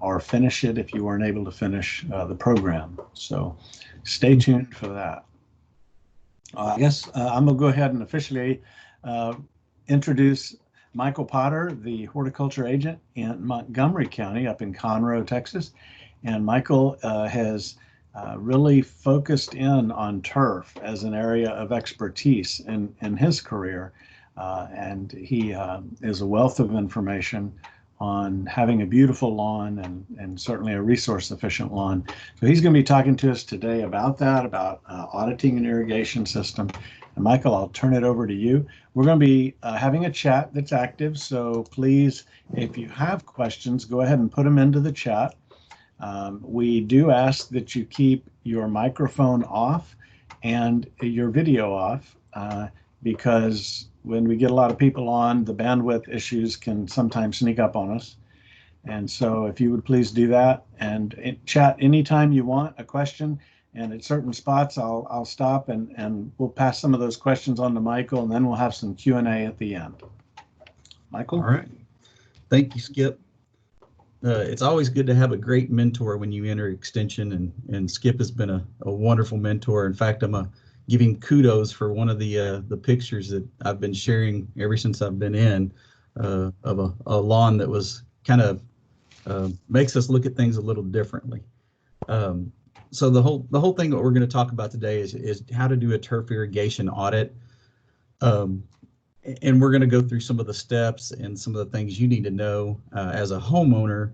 or finish it if you weren't able to finish the program. So stay tuned for that. I guess I'm going to go ahead and officially introduce Michael Potter, the horticulture agent in Montgomery County up in Conroe, Texas. And Michael has really focused in on turf as an area of expertise in his career. And he is a wealth of information on having a beautiful lawn and certainly a resource efficient lawn. So he's going to be talking to us today about that, about auditing an irrigation system. And Michael, I'll turn it over to you. We're going to be having a chat that's active. So please, if you have questions, go ahead and put them into the chat. We do ask that you keep your microphone off and your video off because when we get a lot of people on, the bandwidth issues can sometimes sneak up on us. And so if you would please do that and chat anytime you want a question, and at certain spots I'll stop and we'll pass some of those questions on to Michael, and then we'll have some Q&A at the end. Michael? All right. Thank you, Skip. It's always good to have a great mentor when you enter Extension, and Skip has been a wonderful mentor. In fact, I'm giving kudos for one of the pictures that I've been sharing ever since I've been in of a lawn that was kind of makes us look at things a little differently. So the whole thing that we're going to talk about today is how to do a turf irrigation audit. And we're going to go through some of the steps and some of the things you need to know as a homeowner.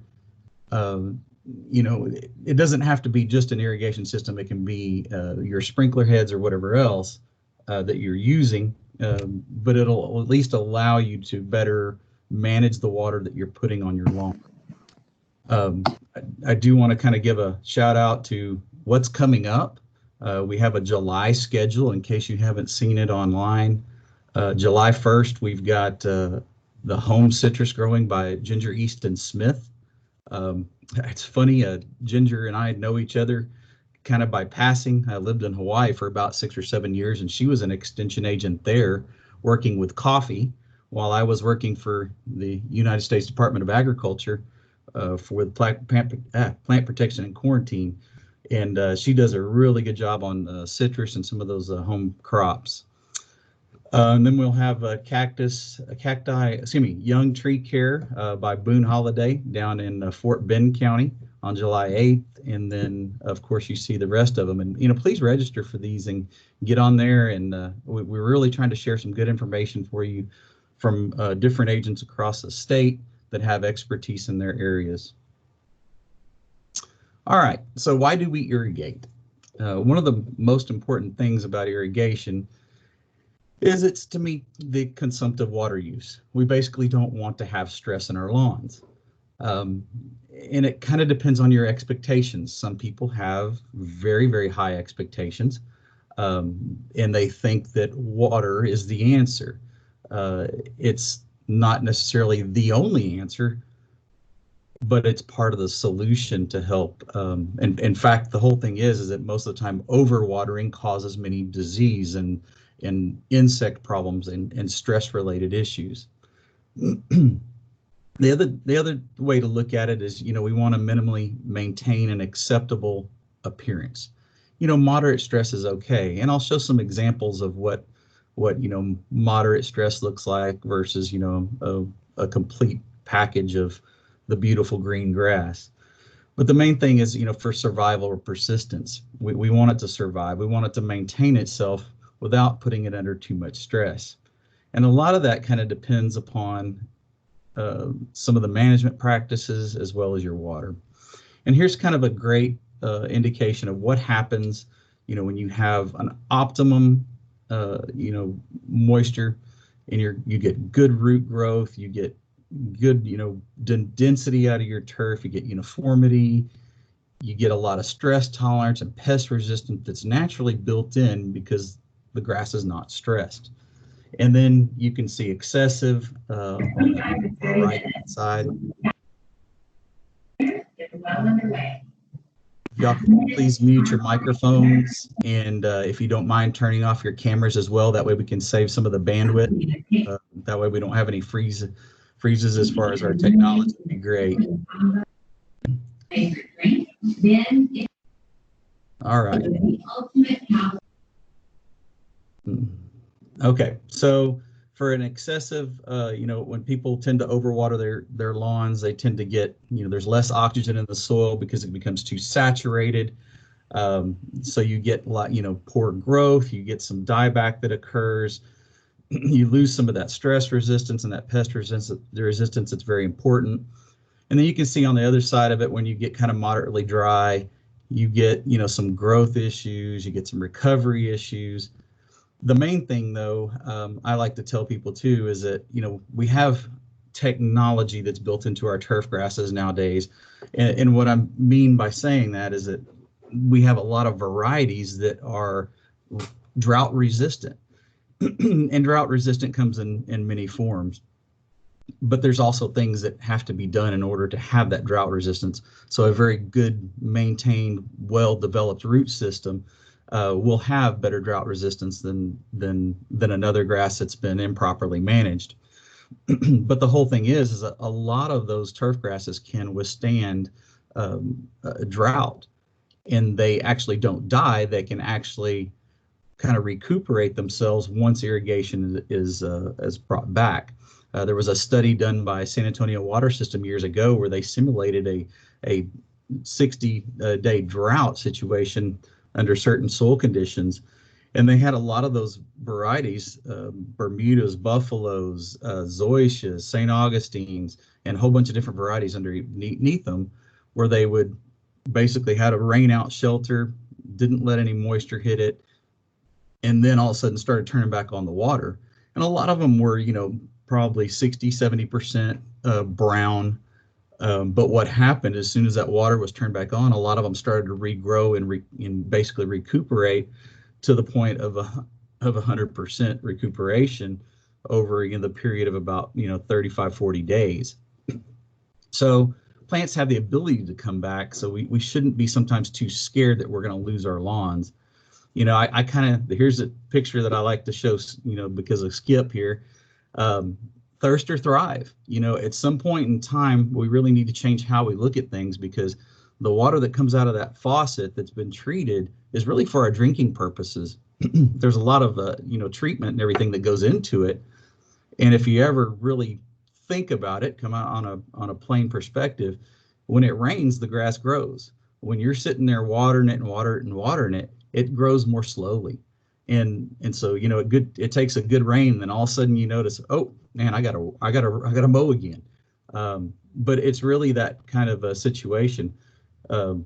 You know, it doesn't have to be just an irrigation system. It can be your sprinkler heads or whatever else that you're using, but it'll at least allow you to better manage the water that you're putting on your lawn. I do want to kind of give a shout out to what's coming up. We have a July schedule in case you haven't seen it online. July 1st, we've got the Home Citrus Growing by Ginger Easton Smith. It's funny, Ginger and I know each other kind of by passing. I lived in Hawaii for about 6 or 7 years, and she was an extension agent there working with coffee while I was working for the United States Department of Agriculture for the plant protection and quarantine. And she does a really good job on citrus and some of those home crops. And then we'll have Young Tree Care by Boone Holiday down in Fort Bend County on July 8th. And then, of course, you see the rest of them. And, you know, please register for these and get on there. And we're really trying to share some good information for you from different agents across the state that have expertise in their areas. All right, so why do we irrigate? One of the most important things about irrigation is it's to meet the consumptive water use. We basically don't want to have stress in our lawns. And it kind of depends on your expectations. Some people have very, very high expectations, and they think that water is the answer. It's not necessarily the only answer, but it's part of the solution to help. And in fact, the whole thing is that most of the time overwatering causes many disease and insect problems and stress related issues. The other way to look at it is, you know, we want to minimally maintain an acceptable appearance. You know, moderate stress is okay. And I'll show some examples of what you know, moderate stress looks like versus, you know, a complete package of the beautiful green grass. But the main thing is, you know, for survival or persistence, we want it to survive. We want it to maintain itself without putting it under too much stress. And a lot of that kind of depends upon some of the management practices as well as your water. And here's kind of a great indication of what happens, you know, when you have an optimum, you know, moisture and you get good root growth, you get good, you know, density out of your turf, you get uniformity, you get a lot of stress tolerance and pest resistance that's naturally built in because the grass is not stressed. And then you can see excessive on the right hand side. Y'all please mute your microphones, and if you don't mind turning off your cameras as well, that way we can save some of the bandwidth. That way we don't have any freezes as far as our technology would be great. favorite drink. Then it All right. is the ultimate house. Okay, so for an excessive, when people tend to overwater their lawns, they tend to get, there's less oxygen in the soil because it becomes too saturated. So you get a lot, poor growth, you get some dieback that occurs, you lose some of that stress resistance and that pest resistance. The resistance, it's very important. And then you can see on the other side of it, when you get kind of moderately dry, you get, some growth issues, you get some recovery issues. The main thing, though, I like to tell people too, is that, we have technology that's built into our turf grasses nowadays. And what I mean by saying that is that we have a lot of varieties that are drought resistant. And drought resistant comes in many forms. But there's also things that have to be done in order to have that drought resistance. So a very good, maintained, well-developed root system will have better drought resistance than another grass that's been improperly managed. But the whole thing is a lot of those turf grasses can withstand a drought, and they actually don't die. They can actually kind of recuperate themselves once irrigation is brought back. There was a study done by San Antonio Water System years ago where they simulated a 60-day drought situation under certain soil conditions, and they had a lot of those varieties, Bermudas, Buffaloes, Zoysias, St. Augustines, and a whole bunch of different varieties underneath them, where they would basically had a rain out shelter, didn't let any moisture hit it, and then all of a sudden started turning back on the water. And a lot of them were, probably 60-70% brown. But what happened as soon as that water was turned back on, a lot of them started to regrow and basically recuperate to the point of 100% recuperation over the period of about 35-40 days. So plants have the ability to come back. So we shouldn't be sometimes too scared that we're going to lose our lawns. I kind of, here's a picture that I like to show, because of Skip here. Thirst or thrive. At some point in time, we really need to change how we look at things, because the water that comes out of that faucet that's been treated is really for our drinking purposes. There's a lot of, treatment and everything that goes into it. And if you ever really think about it, come out on a plain perspective, when it rains, the grass grows. When you're sitting there watering it and watering it, it grows more slowly. And so, it takes a good rain, then all of a sudden you notice, oh man, I gotta mow again. But it's really that kind of a situation. And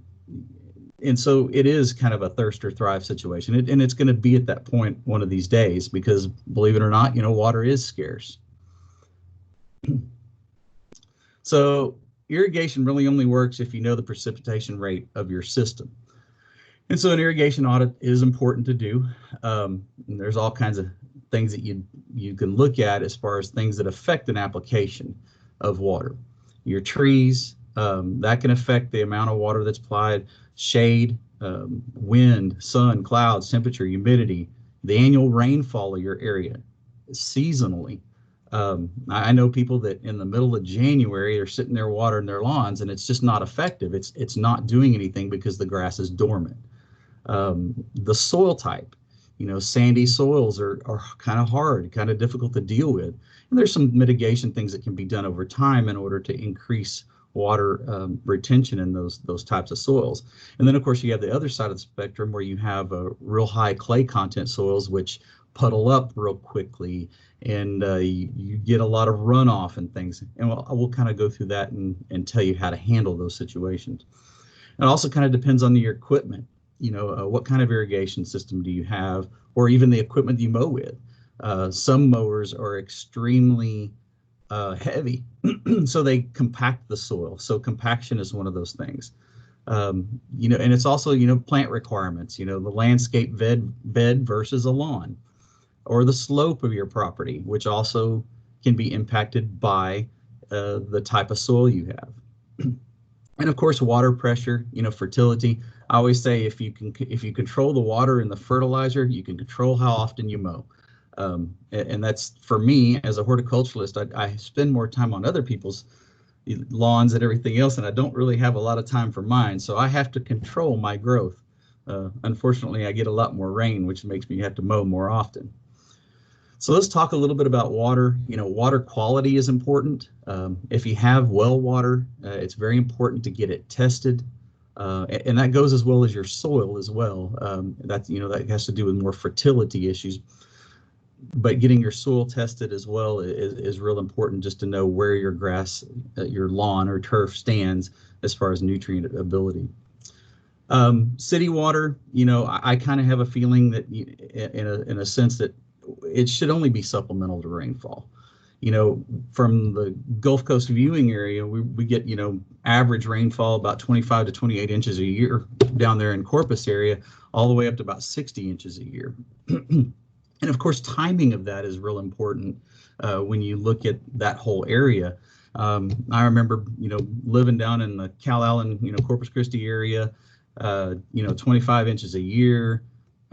so it is kind of a thirst or thrive situation. And it's going to be at that point one of these days, because believe it or not, water is scarce. So irrigation really only works if you know the precipitation rate of your system. And so an irrigation audit is important to do. And there's all kinds of things that you can look at as far as things that affect an application of water. Your trees, that can affect the amount of water that's applied, shade, wind, sun, clouds, temperature, humidity, the annual rainfall of your area, seasonally. I know people that in the middle of January are sitting there watering their lawns, and it's just not effective. It's not doing anything because the grass is dormant. The soil type, sandy soils are kind of hard, kind of difficult to deal with. And there's some mitigation things that can be done over time in order to increase water retention in those types of soils. And then of course you have the other side of the spectrum where you have real high clay content soils, which puddle up real quickly, and you get a lot of runoff and things. And we'll kind of go through that and tell you how to handle those situations. It also kind of depends on your equipment. What kind of irrigation system do you have, or even the equipment you mow with. Some mowers are extremely heavy, so they compact the soil. So compaction is one of those things. And it's also, plant requirements, the landscape bed versus a lawn, or the slope of your property, which also can be impacted by the type of soil you have. And of course, water pressure, fertility. I always say if you control the water and the fertilizer, you can control how often you mow. And that's, for me as a horticulturalist, I spend more time on other people's lawns and everything else, and I don't really have a lot of time for mine, so I have to control my growth. Unfortunately, I get a lot more rain, which makes me have to mow more often. So let's talk a little bit about water. Water quality is important. If you have well water, it's very important to get it tested. And that goes as well as your soil as well. That has to do with more fertility issues. But getting your soil tested as well is real important, just to know where your grass, your lawn or turf stands as far as nutrient ability. City water, I kind of have a feeling that in a sense that it should only be supplemental to rainfall. From the Gulf Coast viewing area, we get, average rainfall about 25 to 28 inches a year down there in Corpus area, all the way up to about 60 inches a year. And of course, timing of that is real important when you look at that whole area. I remember, living down in the Calallen, Corpus Christi area, 25 inches a year.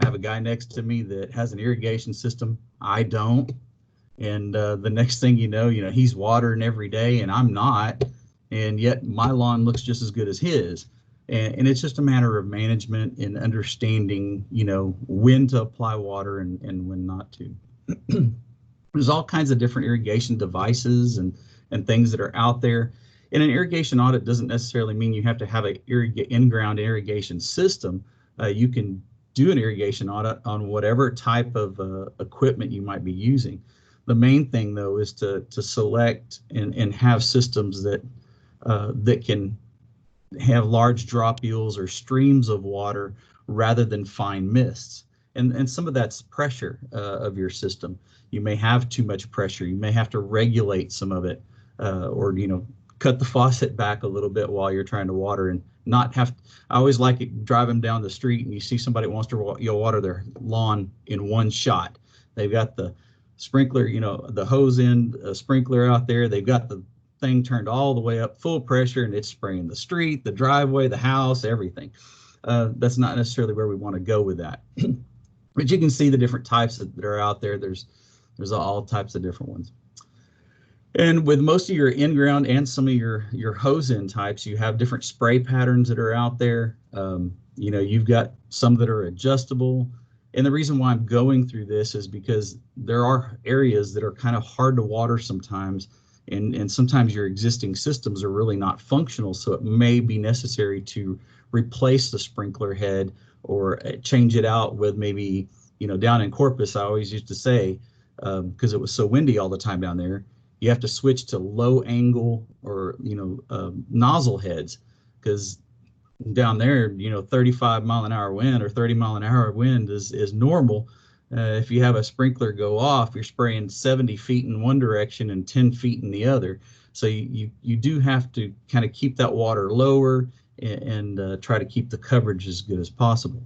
I have a guy next to me that has an irrigation system. I don't. And the next thing you know, he's watering every day and I'm not. And yet my lawn looks just as good as his. And it's just a matter of management and understanding, when to apply water and when not to. There's all kinds of different irrigation devices and things that are out there. And an irrigation audit doesn't necessarily mean you have to have an in-ground irrigation system. You can do an irrigation audit on whatever type of equipment you might be using. The main thing, though, is to select and have systems that can have large dropules or streams of water rather than fine mists. And some of that's pressure of your system. You may have too much pressure. You may have to regulate some of it, or cut the faucet back a little bit while you're trying to water, and not have. I always like it driving down the street and you see somebody wants to water their lawn in one shot. They've got the sprinkler, the hose end sprinkler out there. They've got the thing turned all the way up full pressure and it's spraying the street, the driveway, the house, everything. That's not necessarily where we want to go with that. But you can see the different types that are out there. There's all types of different ones. And with most of your in-ground and some of your hose-in types, you have different spray patterns that are out there. You've got some that are adjustable. And the reason why I'm going through this is because there are areas that are kind of hard to water sometimes. And sometimes your existing systems are really not functional. So it may be necessary to replace the sprinkler head or change it out with maybe, down in Corpus, I always used to say, because it was so windy all the time down there, you have to switch to low angle or, nozzle heads, because down there, 35 mile an hour wind or 30 mile an hour wind is normal. If you have a sprinkler go off, you're spraying 70 feet in one direction and 10 feet in the other. So you do have to kind of keep that water lower and try to keep the coverage as good as possible.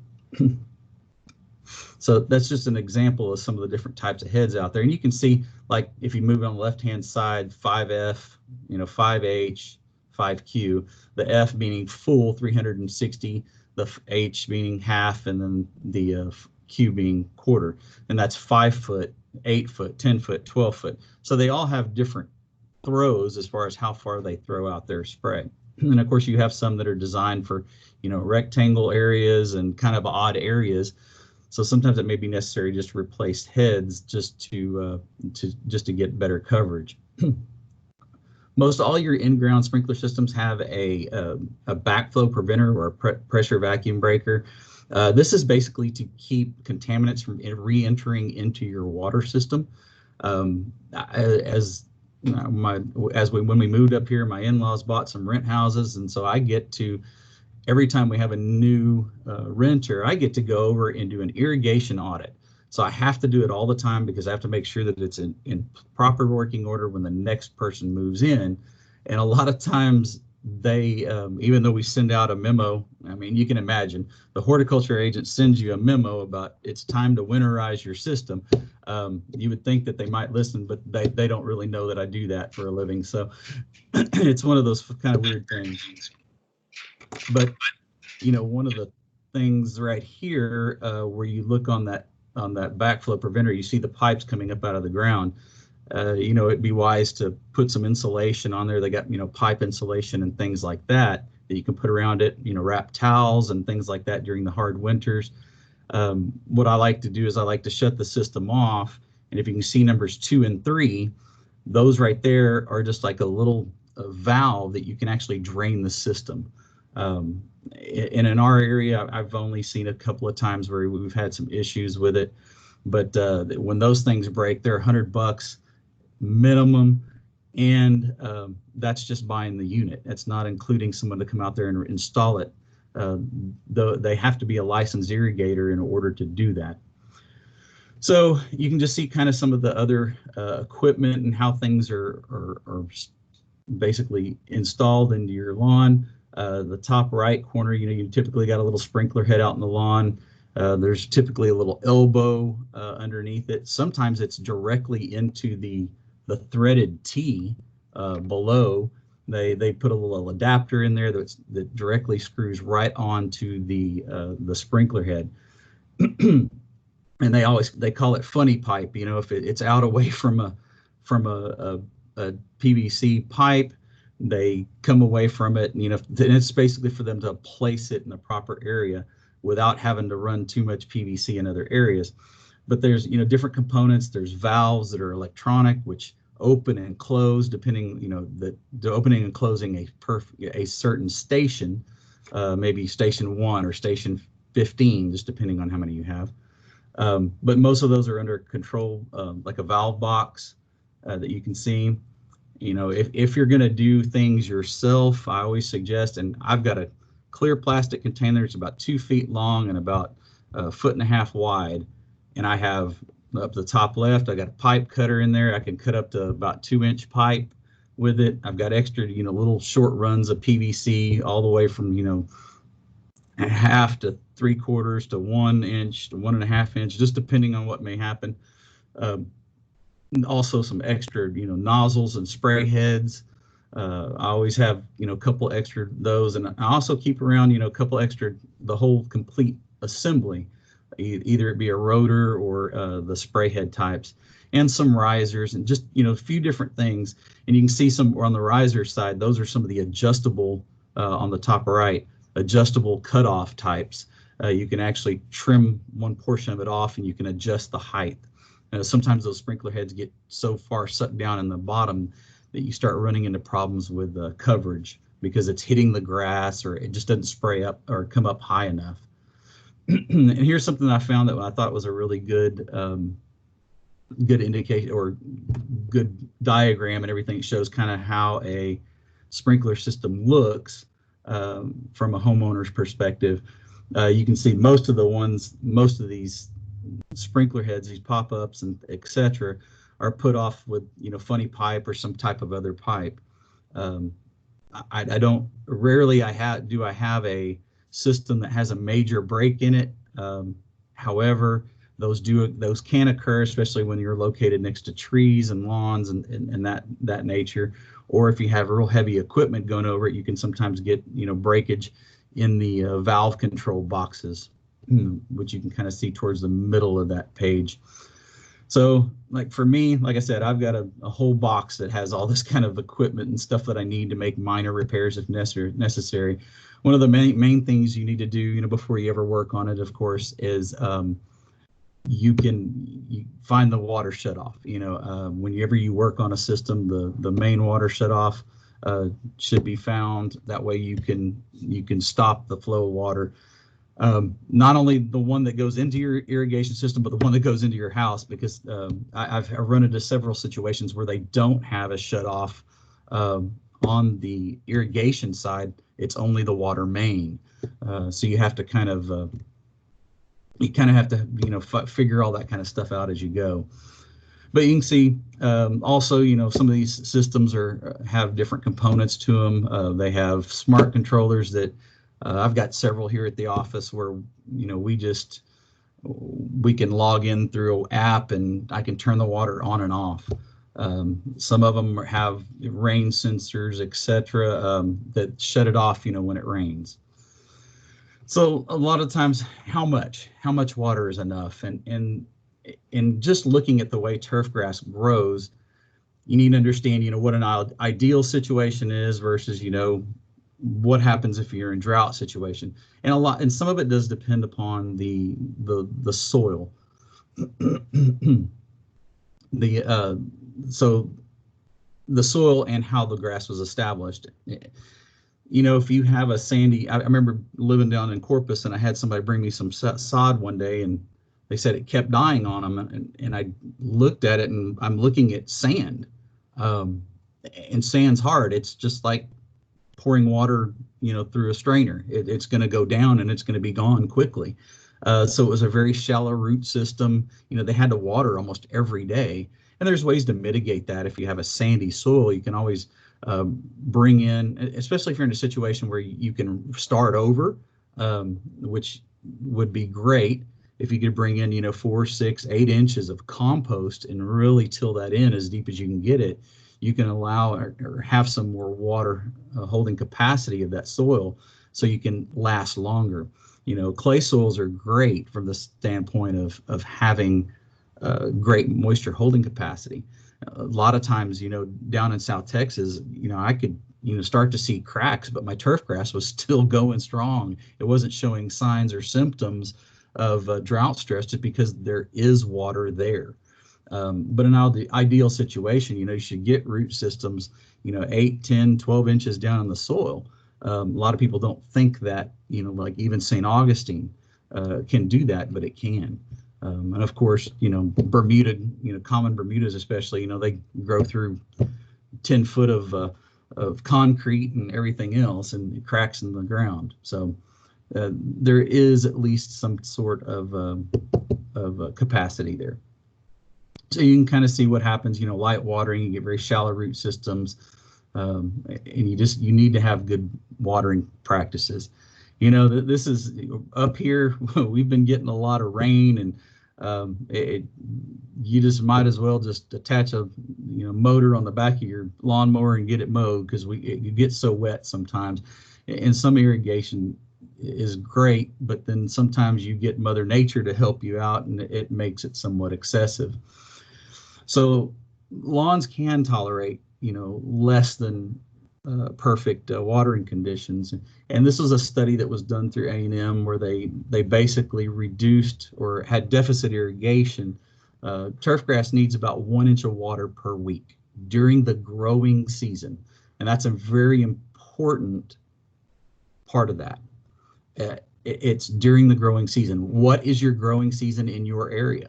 So that's just an example of some of the different types of heads out there. And you can see, like, if you move on the left-hand side, 5F, 5H, 5Q, the F meaning full 360, the H meaning half, and then the Q being quarter. And that's 5 foot, 8 foot, 10 foot, 12 foot. So they all have different throws as far as how far they throw out their spray. And of course, you have some that are designed for, rectangle areas and kind of odd areas. So sometimes it may be necessary just to replace heads just to get better coverage. Most all your in-ground sprinkler systems have a backflow preventer or a pressure vacuum breaker. This is basically to keep contaminants from re-entering into your water system. When we moved up here, my in-laws bought some rent houses, and so I get to, every time we have a new renter, I get to go over and do an irrigation audit. So I have to do it all the time because I have to make sure that it's in proper working order when the next person moves in. And a lot of times they, even though we send out a memo, I mean, you can imagine the horticulture agent sends you a memo about it's time to winterize your system. You would think that they might listen, but they don't really know that I do that for a living. So it's one of those kind of weird things. But, one of the things right here where you look on that backflow preventer, you see the pipes coming up out of the ground. it'd be wise to put some insulation on there. They got, pipe insulation and things like that you can put around it, wrap towels and things like that during the hard winters. What I like to do is I like to shut the system off. And if you can see numbers 2 and 3, those right there are just like a little valve that you can actually drain the system. And in our area, I've only seen a couple of times where we've had some issues with it. But when those things break, they're $100 minimum. And that's just buying the unit. That's not including someone to come out there and install it. Though they have to be a licensed irrigator in order to do that. So you can just see kind of some of the other equipment and how things are basically installed into your lawn. The top right corner, you typically got a little sprinkler head out in the lawn. There's typically a little elbow underneath it. Sometimes it's directly into the threaded T below. They put a little adapter in there that directly screws right onto the sprinkler head. And they call it funny pipe. If it's out away from a PVC pipe, they come away from it, and then it's basically for them to place it in the proper area without having to run too much PVC in other areas. But there's different components. There's valves that are electronic, which open and close depending, the opening and closing a certain station, maybe station 1 or station 15, just depending on how many you have. But most of those are under control, like a valve box that you can see. If you're going to do things yourself, I always suggest, and I've got a clear plastic container. It's about 2 feet long and about 1.5 feet wide. And I have up the top left, I got a pipe cutter in there. I can cut up to about 2-inch pipe with it. I've got extra, little short runs of PVC all the way from, 1/2 to 3/4 to 1 inch to 1.5 inch, just depending on what may happen. Also some extra, nozzles and spray heads. I always have, a couple extra those, and I also keep around, a couple extra, the whole complete assembly, either it be a rotor or the spray head types, and some risers, and just, a few different things. And you can see some on the riser side, those are some of the adjustable, on the top right, adjustable cutoff types. You can actually trim one portion of it off, and you can adjust the height. Sometimes those sprinkler heads get so far sucked down in the bottom that you start running into problems with coverage because it's hitting the grass, or it just doesn't spray up or come up high enough. And here's something I found that I thought was a really good indication, or good diagram, and everything. It shows kind of how a sprinkler system looks from a homeowner's perspective. You can see most of these sprinkler heads, these pop-ups and etc., are put off with funny pipe or some type of other pipe. Rarely do I have a system that has a major break in it. However, those can occur, especially when you're located next to trees and lawns and that nature. Or if you have real heavy equipment going over it, you can sometimes get breakage in the valve control boxes, which you can kind of see towards the middle of that page. So, like for me, like I said, I've got a whole box that has all this kind of equipment and stuff that I need to make minor repairs if necessary. One of the main things you need to do, before you ever work on it, of course, is you find the water shutoff. Whenever you work on a system, the main water shutoff should be found. That way you can stop the flow of water. Not only the one that goes into your irrigation system, but the one that goes into your house, because I've run into several situations where they don't have a shutoff on the irrigation side. It's only the water main. So you have to kind of figure all that kind of stuff out as you go. But you can see also, some of these systems have different components to them. They have smart controllers that I've got several here at the office where, we can log in through an app and I can turn the water on and off. Some of them have rain sensors, etc., that shut it off, when it rains. So a lot of times, how much water is enough? And just looking at the way turfgrass grows, you need to understand, what an ideal situation is versus, what happens if you're in drought situation. And some of it does depend upon the soil. So the soil and how the grass was established. If you have a sandy, I remember living down in Corpus, and I had somebody bring me some sod one day, and they said it kept dying on them. And I looked at it, and I'm looking at sand. And sand's hard. It's just like pouring water, through a strainer. It's going to go down, and it's going to be gone quickly. So it was a very shallow root system. They had to water almost every day. And there's ways to mitigate that. If you have a sandy soil, you can always bring in, especially if you're in a situation where you can start over, which would be great if you could bring in, 4, 6, 8 inches of compost and really till that in as deep as you can get it. You can allow or have some more water holding capacity of that soil so you can last longer. Clay soils are great from the standpoint of having great moisture holding capacity. A lot of times, down in South Texas, I could, start to see cracks, but my turf grass was still going strong. It wasn't showing signs or symptoms of drought stress just because there is water there. But in the ideal situation, you should get root systems, 8, 10, 12 inches down in the soil. A lot of people don't think that, like even St. Augustine can do that, but it can. And of course, Bermuda, common Bermudas especially, they grow through 10 foot of concrete and everything else, and cracks in the ground. So there is at least some sort of capacity there. So you can kind of see what happens, light watering, you get very shallow root systems, and you need to have good watering practices. This is up here, we've been getting a lot of rain, and you just might as well just attach a motor on the back of your lawnmower and get it mowed, because you get so wet sometimes. And some irrigation is great, but then sometimes you get Mother Nature to help you out, and it makes it somewhat excessive. So lawns can tolerate, less than perfect watering conditions. And this was a study that was done through A&M where they basically reduced or had deficit irrigation. Turf grass needs about 1 inch of water per week during the growing season. And that's a very important part of that. It's during the growing season. What is your growing season in your area?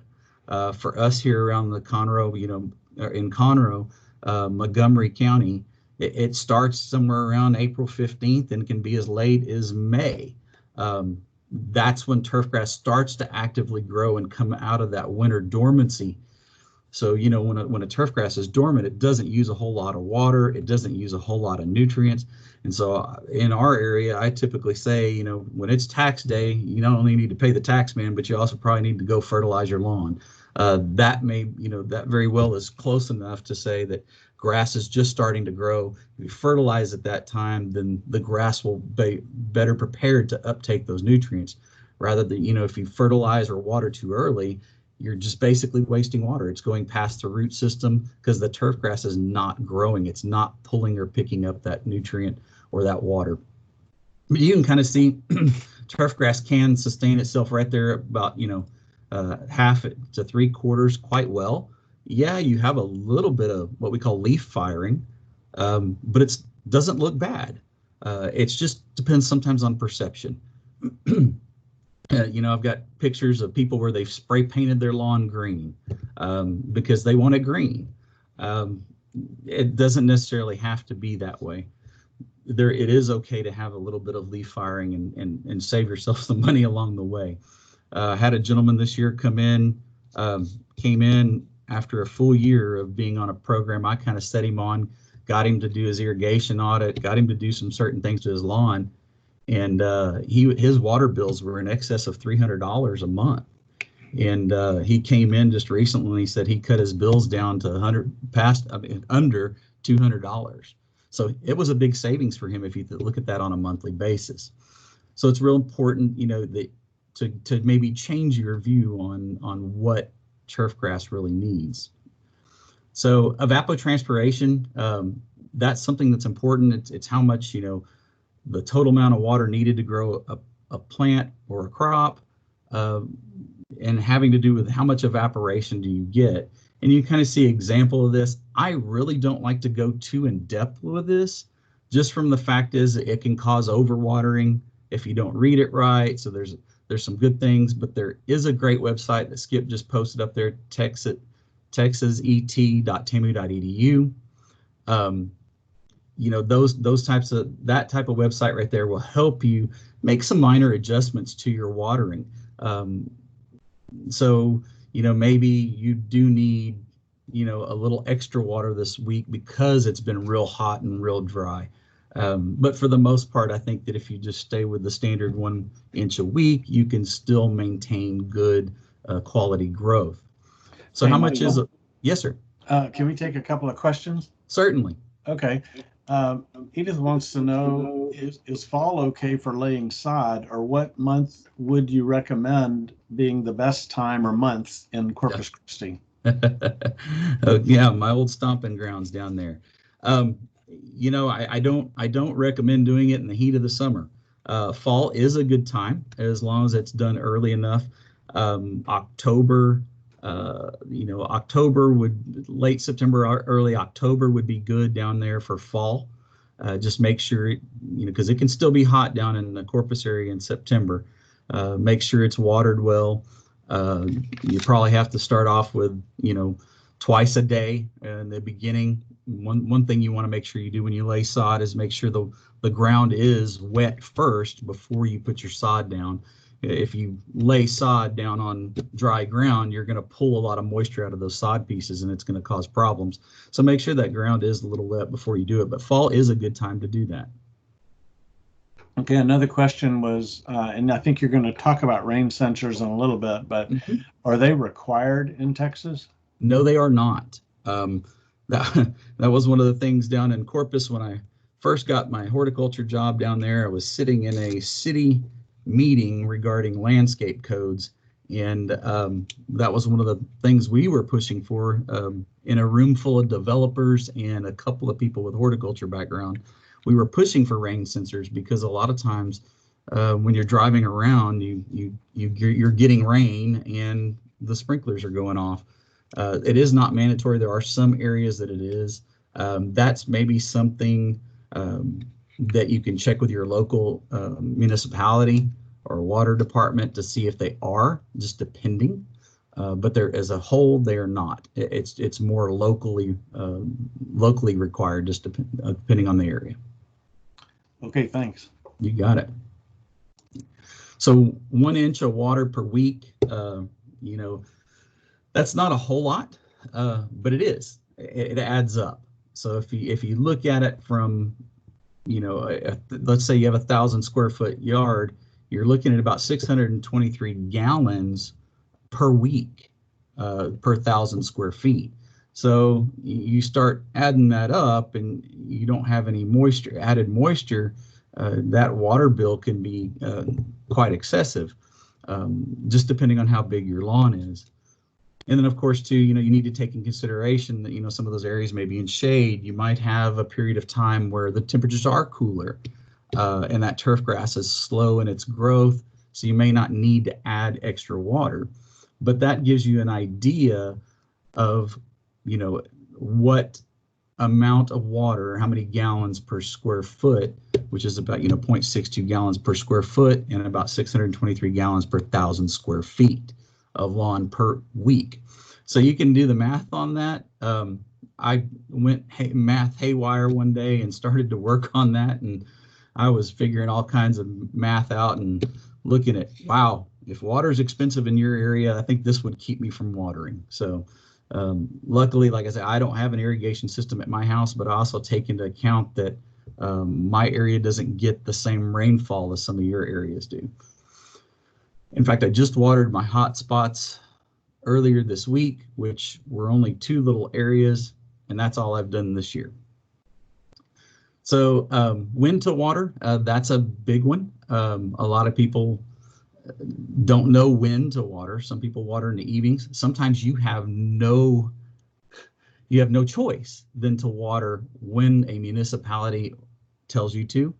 For us here around the Conroe, in Conroe, Montgomery County, it starts somewhere around April 15th and can be as late as May. That's when turf grass starts to actively grow and come out of that winter dormancy. So, when a turf grass is dormant, it doesn't use a whole lot of water. It doesn't use a whole lot of nutrients. And so in our area, I typically say, when it's tax day, you not only need to pay the tax man, but you also probably need to go fertilize your lawn. That may, that very well is close enough to say that grass is just starting to grow. If you fertilize at that time, then the grass will be better prepared to uptake those nutrients, rather than, if you fertilize or water too early, you're just basically wasting water. It's going past the root system because the turf grass is not growing. It's not pulling or picking up that nutrient or that water. But you can kind of see turf grass can sustain itself right there about, half to 3/4 quite well. Yeah, you have a little bit of what we call leaf firing, but it doesn't look bad. It just depends sometimes on perception. I've got pictures of people where they've spray painted their lawn green because they want it green. It doesn't necessarily have to be that way. It is okay to have a little bit of leaf firing and save yourself some money along the way. I had a gentleman this year came in after a full year of being on a program I kind of set him on, got him to do his irrigation audit, got him to do some certain things to his lawn. And his water bills were in excess of $300 a month. And he came in just recently and he said he cut his bills down to under $200. So it was a big savings for him if you look at that on a monthly basis. So it's real important, that to maybe change your view on what turf grass really needs. So evapotranspiration, that's something that's important. It's how much, the total amount of water needed to grow a plant or a crop, and having to do with how much evaporation do you get. And you kind of see an example of this. I really don't like to go too in depth with this, just from the fact is it can cause overwatering if you don't read it right. So there's some good things, but there is a great website that Skip just posted up there, texaset.tamu.edu. That type of website right there will help you make some minor adjustments to your watering. So maybe you do need a little extra water this week because it's been real hot and real dry. But for the most part, I think that if you just stay with the standard 1 inch a week, you can still maintain good quality growth. So Hey, how much Michael? is it? Yes, sir. Can we take a couple of questions? Certainly. Okay. Edith wants to know, is fall okay for laying sod, or what month would you recommend being the best time or month in Corpus Christi? Yeah, my old stomping grounds down there. I don't recommend doing it in the heat of the summer. Fall is a good time as long as it's done early enough. October, late September or early October would be good down there for fall. Just make sure, because it can still be hot down in the Corpus area in September. Make sure it's watered well. You probably have to start off with, twice a day in the beginning. One thing you want to make sure you do when you lay sod is make sure the ground is wet first before you put your sod down. If you lay sod down on dry ground, you're going to pull a lot of moisture out of those sod pieces and it's going to cause problems. So make sure that ground is a little wet before you do it, but fall is a good time to do that. Okay, another question was, and I think you're going to talk about rain sensors in a little bit, but are they required in Texas? No, they are not. That was one of the things down in Corpus when I first got my horticulture job down there. I was sitting in a city meeting regarding landscape codes, and that was one of the things we were pushing for in a room full of developers and a couple of people with horticulture background. We were pushing for rain sensors because a lot of times when you're driving around, you're getting rain and the sprinklers are going off. It is not mandatory. There are some areas that it is. That's maybe something that you can check with your local municipality or water department to see if they are, just depending. But there, as a whole, they are not. It's more locally required, just depending on the area. Okay, thanks. You got it. So 1 inch of water per week, that's not a whole lot, but it is. It adds up. So if you look at it from, let's say you have 1,000 square foot yard, you're looking at about 623 gallons per week per 1,000 square feet. So you start adding that up and you don't have any added moisture, that water bill can be quite excessive, just depending on how big your lawn is. And then, of course, too, you need to take in consideration that, some of those areas may be in shade. You might have a period of time where the temperatures are cooler and that turf grass is slow in its growth. So you may not need to add extra water. But that gives you an idea of, what amount of water, how many gallons per square foot, which is about, 0.62 gallons per square foot and about 623 gallons per 1,000 square feet of lawn per week. So you can do the math on that. I went math haywire one day and started to work on that, and I was figuring all kinds of math out and looking at, wow, if water is expensive in your area, I think this would keep me from watering. So luckily, like I said, I don't have an irrigation system at my house, but I also take into account that my area doesn't get the same rainfall as some of your areas do. In fact, I just watered my hot spots earlier this week, which were only 2 little areas, and that's all I've done this year. So when to water, that's a big one. A lot of people don't know when to water. Some people water in the evenings. Sometimes you have no you have no choice than to water when a municipality tells you to.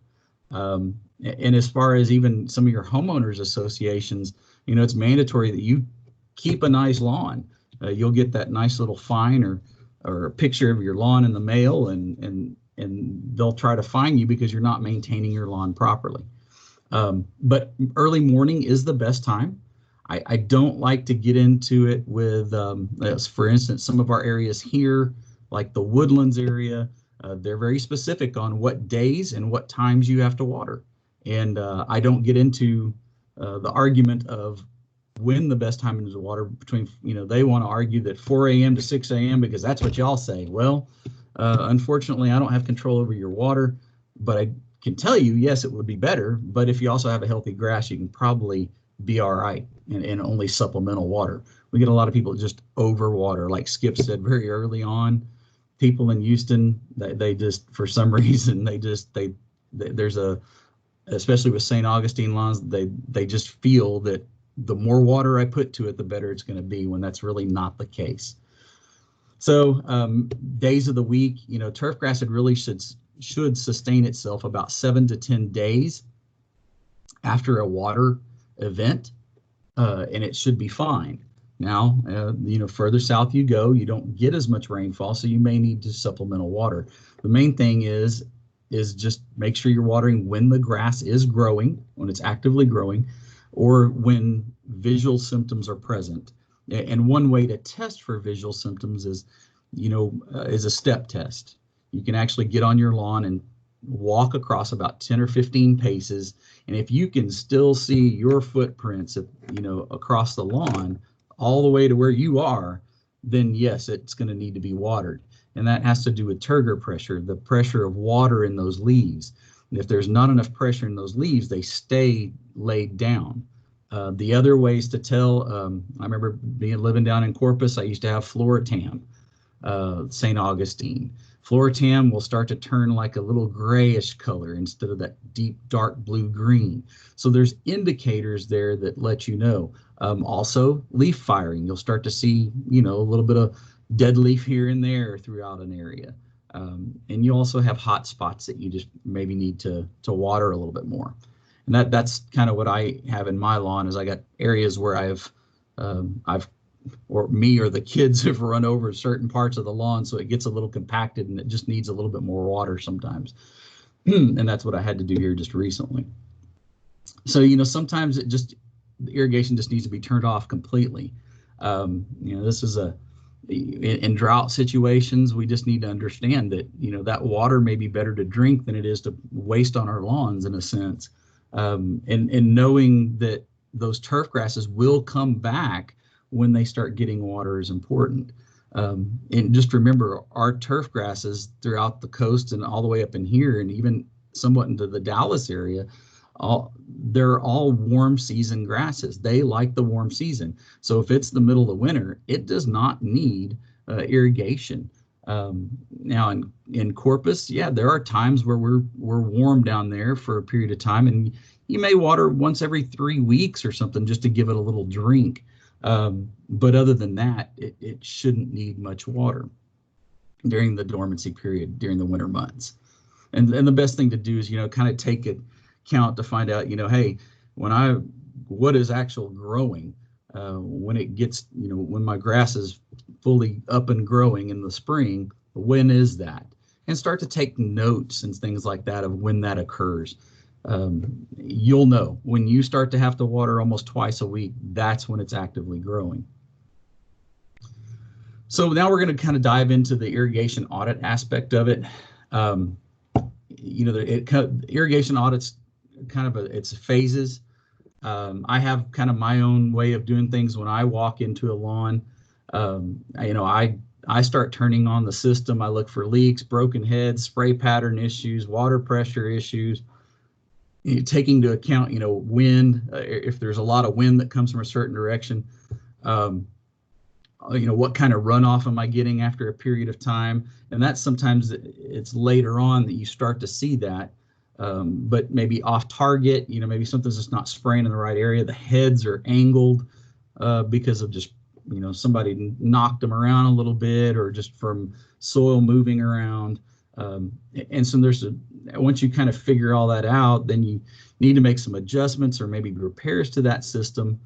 And as far as even some of your homeowners associations, it's mandatory that you keep a nice lawn. You'll get that nice little fine or a picture of your lawn in the mail, and they'll try to fine you because you're not maintaining your lawn properly. But early morning is the best time. I don't like to get into it with, for instance, some of our areas here, like the Woodlands area, they're very specific on what days and what times you have to water. And I don't get into the argument of when the best time is to water between, they want to argue that 4 a.m. to 6 a.m. because that's what y'all say. Well, unfortunately, I don't have control over your water, but I can tell you, yes, it would be better. But if you also have a healthy grass, you can probably be all right and only supplemental water. We get a lot of people that just overwater, like Skip said very early on. People in Houston, they just, for some reason, there's especially with St. Augustine lawns, they just feel that the more water I put to it, the better it's going to be, when that's really not the case. So days of the week, turfgrass, it really should sustain itself about 7 to 10 days after a water event, and it should be fine. Now, further south you go, you don't get as much rainfall, so you may need to supplemental water. The main thing is just make sure you're watering when the grass is growing, when it's actively growing, or when visual symptoms are present. And one way to test for visual symptoms is a step test. You can actually get on your lawn and walk across about 10 or 15 paces. And if you can still see your footprints, across the lawn all the way to where you are, then yes, it's going to need to be watered. And that has to do with turgor pressure, the pressure of water in those leaves. And if there's not enough pressure in those leaves, they stay laid down. The other ways to tell, I remember living down in Corpus, I used to have Floratam, St. Augustine. Floratam will start to turn like a little grayish color instead of that deep, dark blue-green. So there's indicators there that let you know. Also, leaf firing. You'll start to see, a little bit of dead leaf here and there throughout an area. And you also have hot spots that you just maybe need to water a little bit more. And that's kind of what I have in my lawn, is I got areas where or me or the kids have run over certain parts of the lawn, so it gets a little compacted and it just needs a little bit more water sometimes. And that's what I had to do here just recently. So, sometimes the irrigation just needs to be turned off completely. This is in drought situations, we just need to understand that, that water may be better to drink than it is to waste on our lawns, in a sense. And knowing that those turf grasses will come back when they start getting water is important. And just remember, our turf grasses throughout the coast and all the way up in here, and even somewhat into the Dallas area, they're all warm season grasses. They like the warm season. So if it's the middle of winter, it does not need irrigation. Now in Corpus, there are times where we're warm down there for a period of time, and you may water once every 3 weeks or something just to give it a little drink. But other than that, it shouldn't need much water during the dormancy period, during the winter months. And the best thing to do is, kind of take account to find out, hey, what is actual growing, when it gets, when my grass is fully up and growing in the spring, when is that? And start to take notes and things like that of when that occurs. You'll know when you start to have to water almost twice a week, that's when it's actively growing. So now we're going to kind of dive into the irrigation audit aspect of it. Irrigation audits kind of it's phases. I have kind of my own way of doing things when I walk into a lawn. I start turning on the system. I look for leaks, broken heads, spray pattern issues, water pressure issues, taking into account, wind, if there's a lot of wind that comes from a certain direction, what kind of runoff am I getting after a period of time? And that's sometimes it's later on that you start to see that, but maybe off target, maybe something's just not spraying in the right area. The heads are angled because of just somebody knocked them around a little bit, or just from soil moving around. And so once you kind of figure all that out, then you need to make some adjustments or maybe repairs to that system.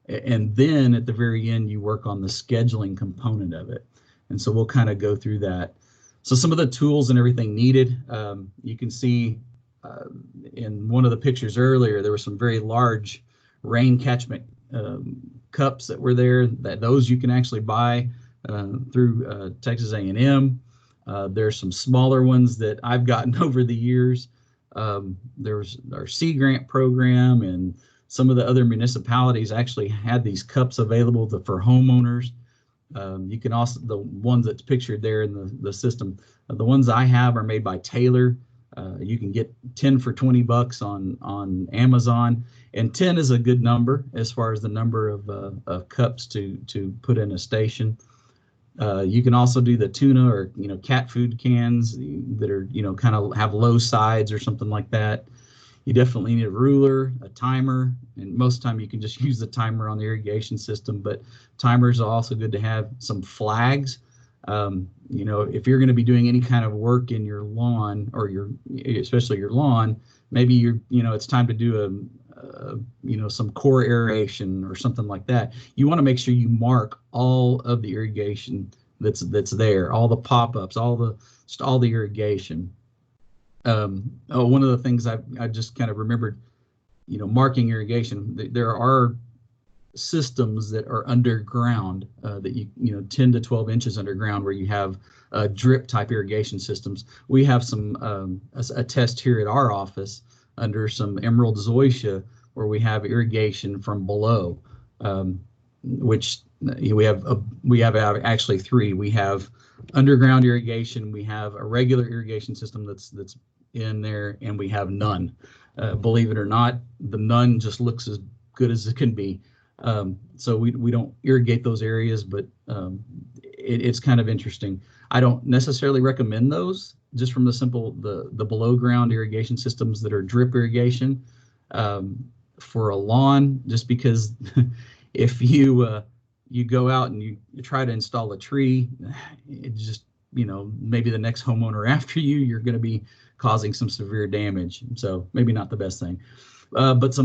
And then at the very end, you work on the scheduling component of it. And so we'll kind of go through that. So some of the tools and everything needed, you can see in one of the pictures earlier, there were some very large rain catchment cups that were there. Those you can actually buy through Texas A&M. There's some smaller ones that I've gotten over the years. There's our Sea Grant program, and some of the other municipalities actually had these cups available for homeowners. You can also, the ones that's pictured there in the system, the ones I have are made by Taylor. You can get 10 for $20 on Amazon, and 10 is a good number as far as the number of cups to put in a station. You can also do the tuna or cat food cans that are kind of have low sides or something like that. You definitely need a ruler, a timer, and most of the time you can just use the timer on the irrigation system, but timers are also good to have. Some flags. If you're going to be doing any kind of work in your lawn, or especially your lawn, maybe it's time to do some core aeration or something like that. You want to make sure you mark all of the irrigation that's there, all the pop-ups, all the irrigation. One of the things I just kind of remembered, marking irrigation. There are systems that are underground that 10 to 12 inches underground, where you have drip type irrigation systems. We have some a test here at our office under some emerald zoysia, where we have irrigation from below, which we have actually three. We have underground irrigation, we have a regular irrigation system that's in there, and we have none. Believe it or not, the none just looks as good as it can be. So we don't irrigate those areas, but it's kind of interesting. I don't necessarily recommend those, just from the below ground irrigation systems that are drip irrigation for a lawn, just because if you go out and you try to install a tree, it just, maybe the next homeowner after you're going to be causing some severe damage. So maybe not the best thing. But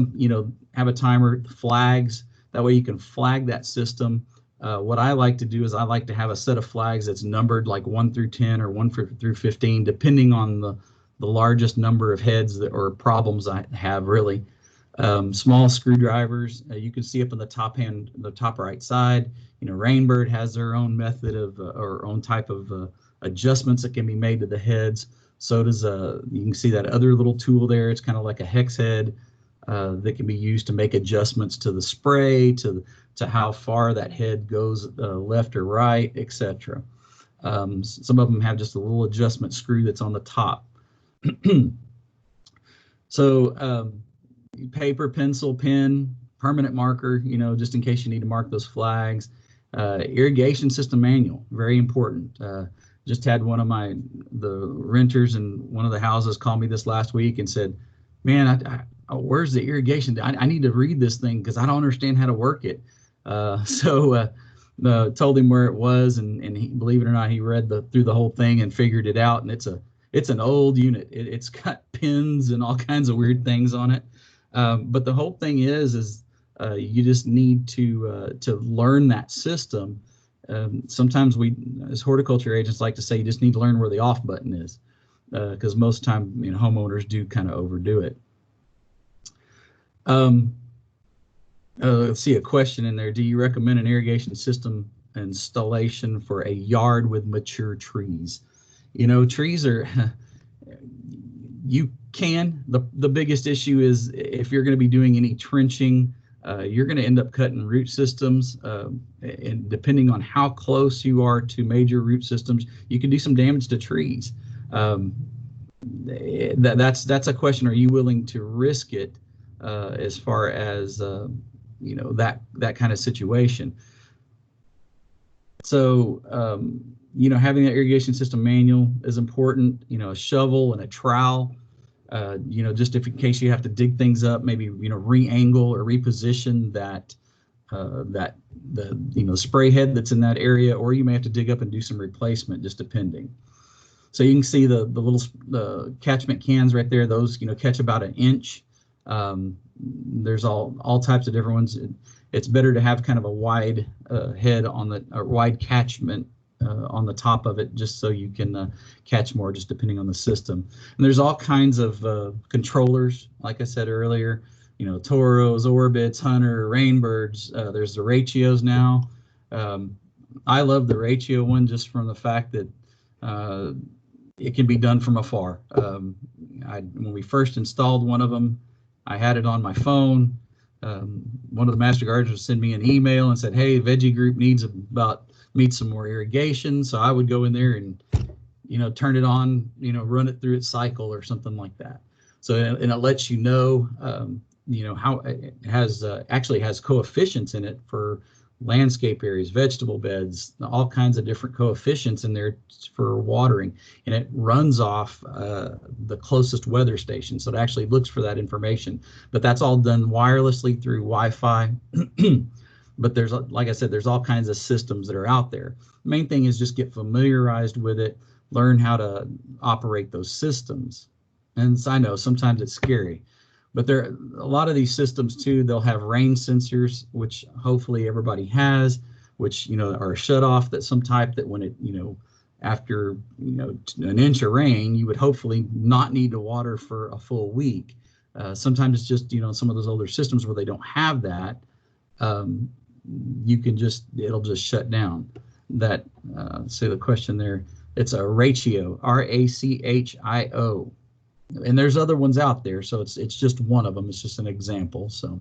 have a timer, flags. That way you can flag that system. What I like to do is I like to have a set of flags that's numbered like 1 through 10 or 1 through 15, depending on the largest number of heads or problems I have, really. Small screwdrivers, you can see up on the top right side. Rainbird has their own method or own type of adjustments that can be made to the heads. So does you can see that other little tool there. It's kind of like a hex head that can be used to make adjustments to the spray, to how far that head goes left or right, etc. Some of them have just a little adjustment screw that's on the top. So paper, pencil, pen, permanent marker, just in case you need to mark those flags. Irrigation system manual, very important. Just had one of the renters in one of the houses call me this last week and said, man, where's the irrigation? I need to read this thing because I don't understand how to work it. So told him where it was, and he, believe it or not, he read through the whole thing and figured it out. And it's an old unit. It's got pins and all kinds of weird things on it. But the whole thing is you just need to learn that system. Sometimes we, as horticulture agents, like to say you just need to learn where the off button is, because most of the time, homeowners do kind of overdo it. Let's see a question in there. Do you recommend an irrigation system installation for a yard with mature trees? Trees are, you can. The biggest issue is if you're going to be doing any trenching, you're going to end up cutting root systems, and depending on how close you are to major root systems, you can do some damage to trees. That's a question. Are you willing to risk it as far as that kind of situation? So having that irrigation system manual is important. A shovel and a trowel. Just in case you have to dig things up, maybe re-angle or reposition that the spray head that's in that area, or you may have to dig up and do some replacement, just depending. So you can see the little catchment cans right there. Those catch about an inch. There's all types of different ones. It's better to have kind of a wide head on the wide catchment on the top of it, just so you can catch more, just depending on the system. And there's all kinds of controllers, like I said earlier. Toros, Orbits, Hunter, Rainbirds. There's the ratios now. I love the ratio one just from the fact that it can be done from afar. When we first installed one of them, I had it on my phone. One of the master gardeners would send me an email and said, "Hey, Veggie Group needs some more irrigation." So I would go in there and turn it on, run it through its cycle or something like that. So and it lets how it has actually has coefficients in it for landscape areas, vegetable beds, all kinds of different coefficients in there for watering, and it runs off the closest weather station, so it actually looks for that information. But that's all done wirelessly through Wi-Fi. But there's, like I said, there's all kinds of systems that are out there. The main thing is just get familiarized with it, learn how to operate those systems. And I know sometimes it's scary, but there are a lot of these systems too. They'll have rain sensors, which hopefully everybody has, which are shut off that some type that when it after an inch of rain, you would hopefully not need to water for a full week. Sometimes it's just some of those older systems where they don't have that. It'll just shut down. That say the question there. It's a ratio, RACHIO. And there's other ones out there, so it's just one of them. It's just an example. So,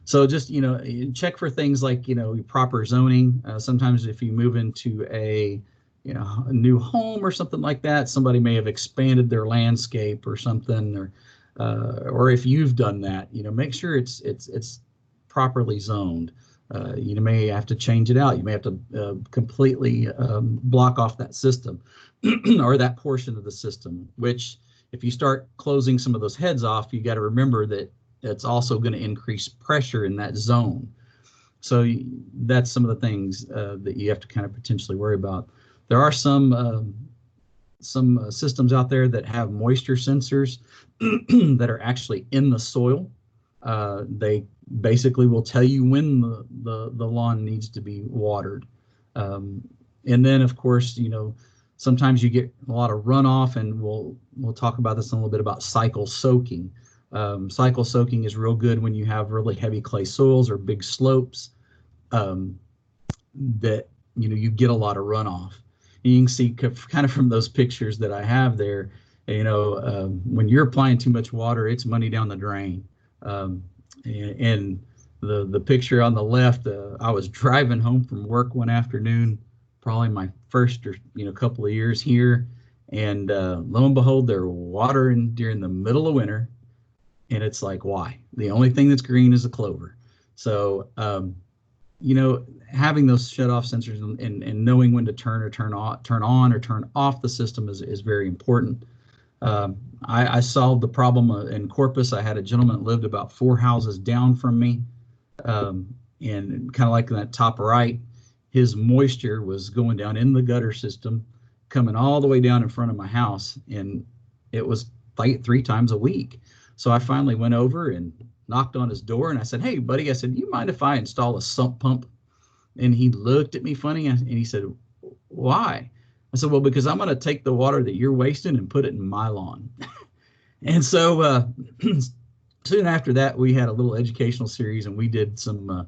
so just check for things like proper zoning. Sometimes if you move into a new home or something like that, somebody may have expanded their landscape or something, or if you've done that, make sure it's properly zoned. You may have to change it out. You may have to completely block off that system or that portion of the system, which if you start closing some of those heads off, you got to remember that it's also going to increase pressure in that zone. So that's some of the things that you have to kind of potentially worry about. There are some systems out there that have moisture sensors that are actually in the soil. They basically will tell you when the lawn needs to be watered. And then of course, sometimes you get a lot of runoff, and we'll talk about this in a little bit about cycle soaking. Cycle soaking is real good when you have really heavy clay soils or big slopes that you get a lot of runoff. And you can see kind of from those pictures that I have there, when you're applying too much water, it's money down the drain. And the picture on the left, I was driving home from work one afternoon, probably my first couple of years here, and lo and behold, they're watering during the middle of winter, and it's like, why? The only thing that's green is a clover. So having those shut-off sensors and knowing when to turn on or turn off the system is very important. I solved the problem in Corpus. I had a gentleman that lived about 4 houses down from me, and kind of like in that top right, his moisture was going down in the gutter system, coming all the way down in front of my house, and it was like 3 times a week. So I finally went over and knocked on his door, and I said, "Hey, buddy," I said, "you mind if I install a sump pump?" And he looked at me funny, and he said, "Why?" I said, "Well, because I'm going to take the water that you're wasting and put it in my lawn." And so soon after that, we had a little educational series, and we did an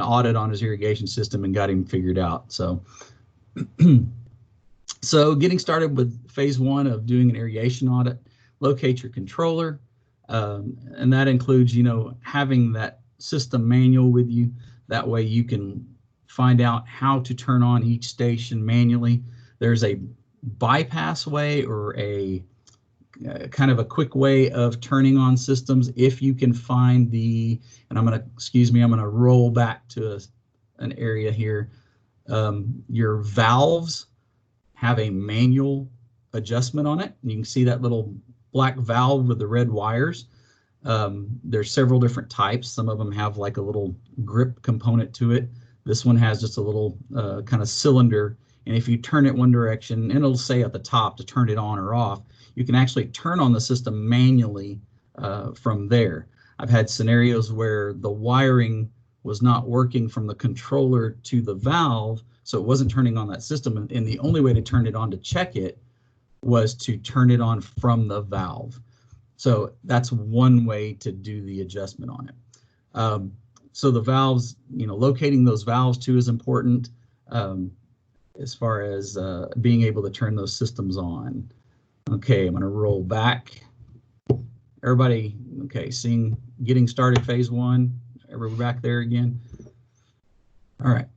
audit on his irrigation system and got him figured out. So, so getting started with phase 1 of doing an irrigation audit, locate your controller, and that includes, having that system manual with you. That way you can find out how to turn on each station manually. There's a bypass way or a kind of a quick way of turning on systems if you can find and I'm going to roll back to an area here. Your valves have a manual adjustment on it. You can see that little black valve with the red wires. There's several different types. Some of them have like a little grip component to it. This one has just a little kind of cylinder, and if you turn it one direction, and it'll say at the top to turn it on or off, you can actually turn on the system manually from there. I've had scenarios where the wiring was not working from the controller to the valve, so it wasn't turning on that system, and the only way to turn it on to check it was to turn it on from the valve. So that's one way to do the adjustment on it. So the valves, locating those valves too is important as far as being able to turn those systems on. Okay, I'm going to roll back. Everybody, okay, getting started phase 1. Everybody back there again. All right.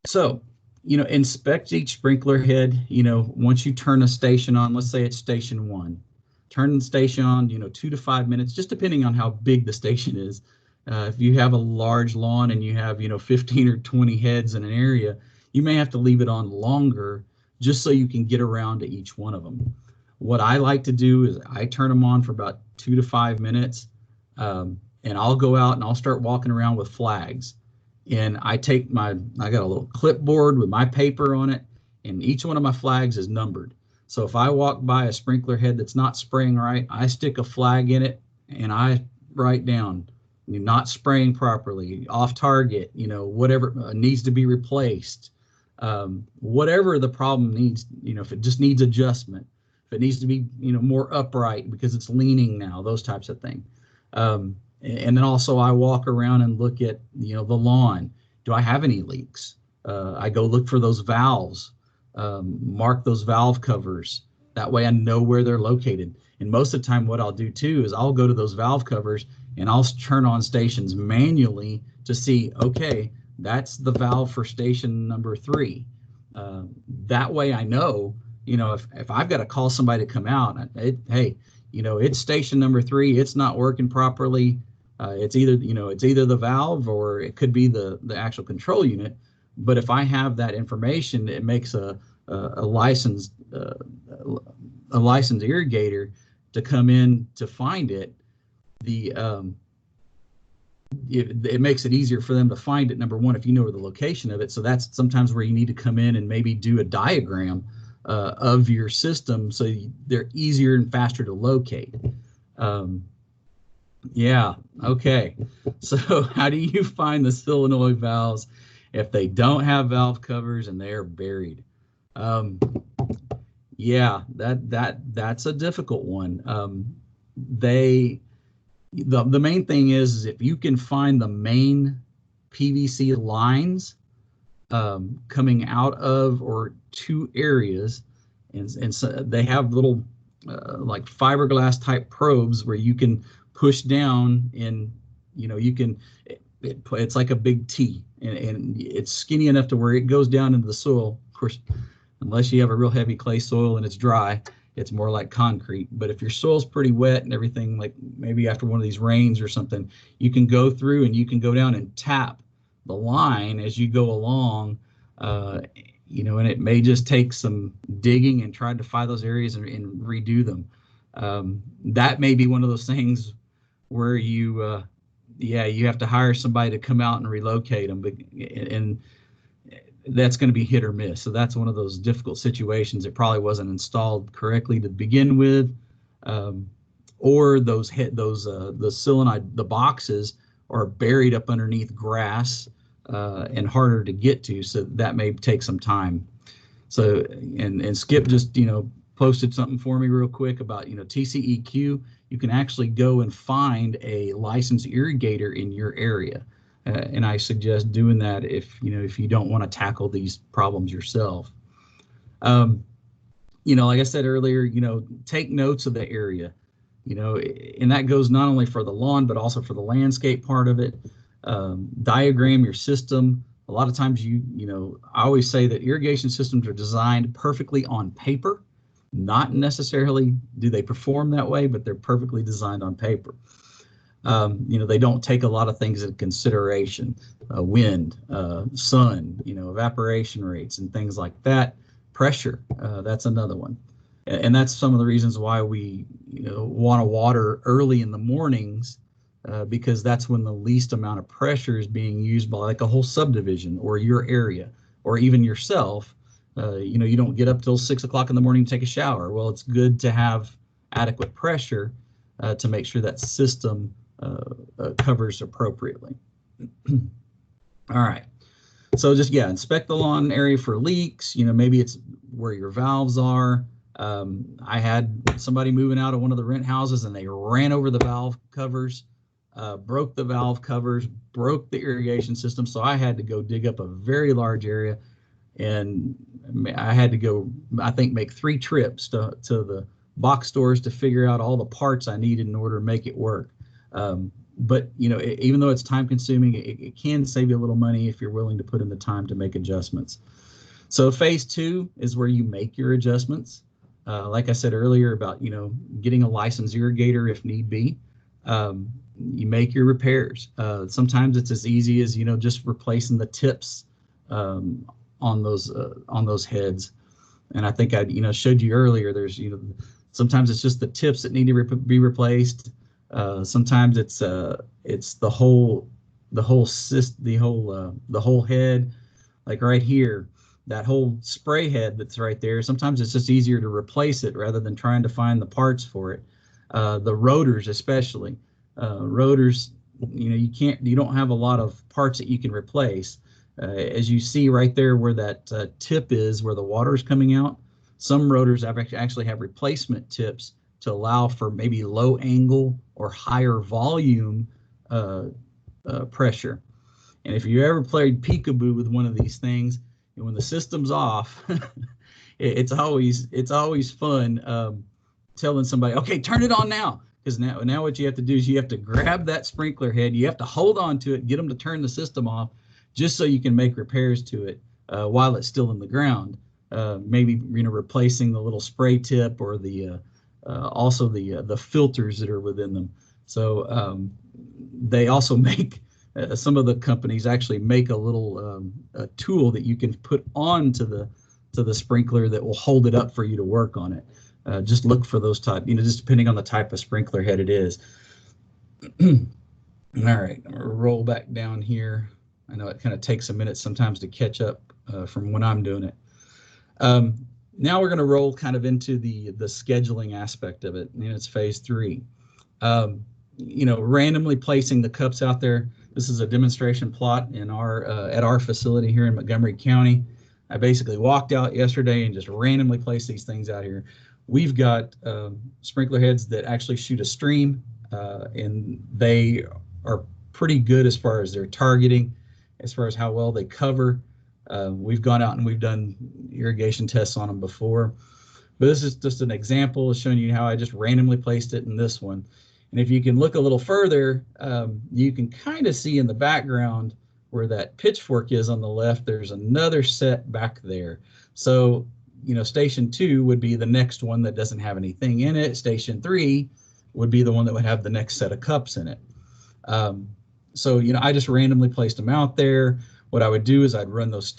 So, inspect each sprinkler head. Once you turn a station on, let's say it's station 1. Turn the station on, 2 to 5 minutes, just depending on how big the station is. If you have a large lawn and you have, 15 or 20 heads in an area, you may have to leave it on longer just so you can get around to each one of them. What I like to do is I turn them on for about 2 to 5 minutes, and I'll go out and I'll start walking around with flags. And I got a little clipboard with my paper on it, and each one of my flags is numbered. So if I walk by a sprinkler head that's not spraying right, I stick a flag in it and I write down, not spraying properly, off target, whatever needs to be replaced, whatever the problem needs, if it just needs adjustment, if it needs to be, more upright because it's leaning now, those types of things. And then also I walk around and look at, the lawn. Do I have any leaks? I go look for those valves. Mark those valve covers. That way I know where they're located. And most of the time what I'll do too is I'll go to those valve covers and I'll turn on stations manually to see, okay, that's the valve for station number 3. That way I know, if I've got to call somebody to come out, hey, it's station number 3, it's not working properly. It's either the valve or it could be the actual control unit. But if I have that information, it makes a licensed irrigator to come in to find it. It makes it easier for them to find it. Number one, if you know the location of it. So that's sometimes where you need to come in and maybe do a diagram of your system so they're easier and faster to locate. Yeah. Okay. So how do you find the solenoid valves if they don't have valve covers and they are buried? Yeah, that's a difficult one. The main thing is if you can find the main PVC lines coming out of or to areas, and so they have little like fiberglass type probes where you can push down and it's like a big T, and it's skinny enough to where it goes down into the soil. Of course, unless you have a real heavy clay soil and it's dry, it's more like concrete. But if your soil's pretty wet and everything, like maybe after one of these rains or something, you can go through and you can go down and tap the line as you go along, and it may just take some digging and trying to find those areas and redo them. That may be one of those things where you have to hire somebody to come out and relocate them, and that's going to be hit or miss. So that's one of those difficult situations. It probably wasn't installed correctly to begin with, or the solenoid, the boxes are buried up underneath grass and harder to get to. So that may take some time. So and Skip just posted something for me real quick about TCEQ. You can actually go and find a licensed irrigator in your area. And I suggest doing that if you don't want to tackle these problems yourself. Like I said earlier, take notes of the area, and that goes not only for the lawn, but also for the landscape part of it. Diagram your system. A lot of times I always say that irrigation systems are designed perfectly on paper. Not necessarily do they perform that way, but they're perfectly designed on paper. They don't take a lot of things into consideration, wind, sun, evaporation rates and things like that. Pressure, that's another one. And that's some of the reasons why we want to water early in the mornings, because that's when the least amount of pressure is being used by like a whole subdivision or your area or even yourself. You don't get up till 6 o'clock in the morning to take a shower. Well, it's good to have adequate pressure to make sure that system covers appropriately. All right. So just, inspect the lawn area for leaks. Maybe it's where your valves are. I had somebody moving out of one of the rent houses and they ran over the valve covers, broke the valve covers, broke the irrigation system. So I had to go dig up a very large area, and I had to go, I think, make 3 trips to the box stores to figure out all the parts I needed in order to make it work. But even though it's time consuming, it can save you a little money if you're willing to put in the time to make adjustments. So phase 2 is where you make your adjustments. Like I said earlier about, getting a licensed irrigator if need be. You make your repairs. Sometimes it's as easy as, just replacing the tips on those heads. And I think I, showed you earlier, there's, sometimes it's just the tips that need to be replaced. Sometimes it's the whole head, like right here, that whole spray head that's right there. Sometimes it's just easier to replace it rather than trying to find the parts for it. The rotors, especially, rotors, you don't have a lot of parts that you can replace. As you see right there where that tip is, where the water is coming out, some rotors actually have replacement tips to allow for maybe low angle or higher volume pressure. And if you ever played peekaboo with one of these things, and when the system's off, it's always fun telling somebody, okay, turn it on now. Because now what you have to do is you have to grab that sprinkler head, you have to hold on to it, get them to turn the system off, just so you can make repairs to it while it's still in the ground. Maybe replacing the little spray tip or the also the filters that are within them. So they also make, some of the companies actually make a little a tool that you can put onto the sprinkler that will hold it up for you to work on it. Just look for those type, just depending on the type of sprinkler head it is. All right, I'm gonna roll back down here. I know it kind of takes a minute sometimes to catch up from when I'm doing it. Now we're going to roll kind of into the scheduling aspect of it. It's phase 3. Randomly placing the cups out there. This is a demonstration plot in at our facility here in Montgomery County. I basically walked out yesterday and just randomly placed these things out here. We've got sprinkler heads that actually shoot a stream, and they are pretty good as far as their targeting, as far as how well they cover. We've gone out and we've done irrigation tests on them before, but this is just an example of showing you how I just randomly placed it in this one. And if you can look a little further, you can kind of see in the background where that pitchfork is on the left, there's another set back there. So, station 2 would be the next one that doesn't have anything in it. Station 3 would be the one that would have the next set of cups in it. So, I just randomly placed them out there. What I would do is I'd run those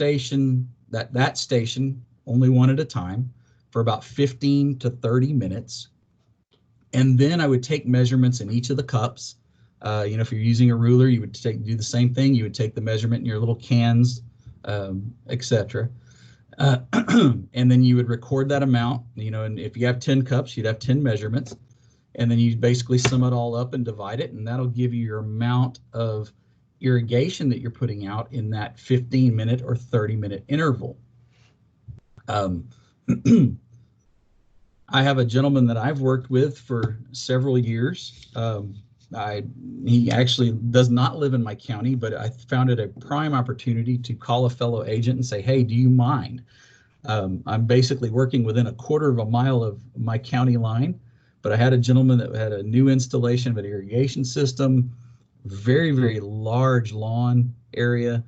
that station only one at a time for about 15 to 30 minutes. And then I would take measurements in each of the cups. If you're using a ruler, you would do the same thing. You would take the measurement in your little cans, etc. And then you would record that amount, and if you have 10 cups, you'd have 10 measurements. And then you basically sum it all up and divide it, and that'll give you your amount of irrigation that you're putting out in that 15-minute or 30-minute interval. I have a gentleman that I've worked with for several years. He actually does not live in my county, but I found it a prime opportunity to call a fellow agent and say, hey, do you mind? I'm basically working within a quarter of a mile of my county line, but I had a gentleman that had a new installation of an irrigation system, very, very large lawn area,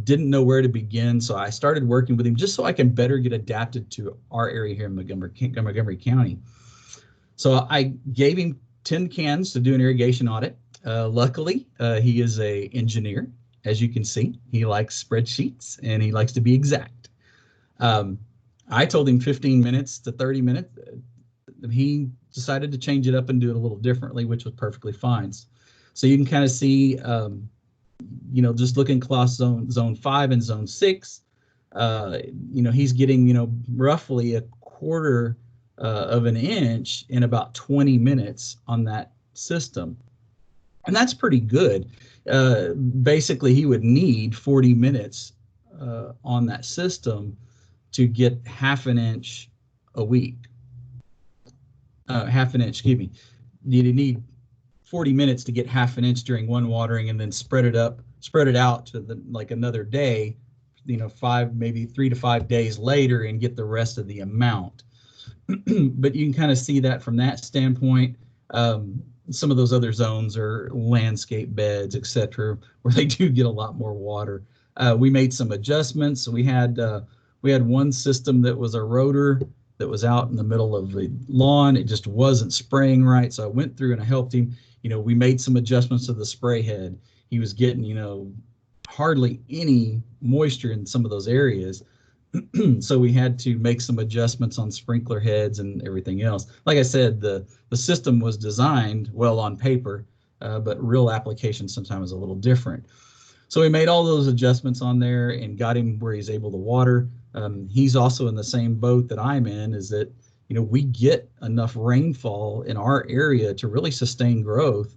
didn't know where to begin. So I started working with him just so I can better get adapted to our area here in Montgomery County. So I gave him 10 cans to do an irrigation audit. Luckily, he is an engineer. As you can see, he likes spreadsheets and he likes to be exact. I told him 15 minutes to 30 minutes. He decided to change it up and do it a little differently, which was perfectly fine. So you can kind of see, just looking across zone 5 and zone 6, he's getting, roughly a quarter of an inch in about 20 minutes on that system. And that's pretty good. Basically, he would need 40 minutes on that system to get half an inch a week. Excuse me. You need 40 minutes to get half an inch during one watering, and then spread it out to another day, maybe 3 to 5 days later, and get the rest of the amount. But you can kind of see that from that standpoint. Some of those other zones are landscape beds, etc., where they do get a lot more water. We made some adjustments. We had one system that was a rotor that was out in the middle of the lawn. It just wasn't spraying right. So I went through and I helped him. We made some adjustments to the spray head. He was getting, hardly any moisture in some of those areas. So we had to make some adjustments on sprinkler heads and everything else. Like I said, the system was designed well on paper, but real application sometimes is a little different. So we made all those adjustments on there and got him where he's able to water. He's also in the same boat that I'm in, is that, we get enough rainfall in our area to really sustain growth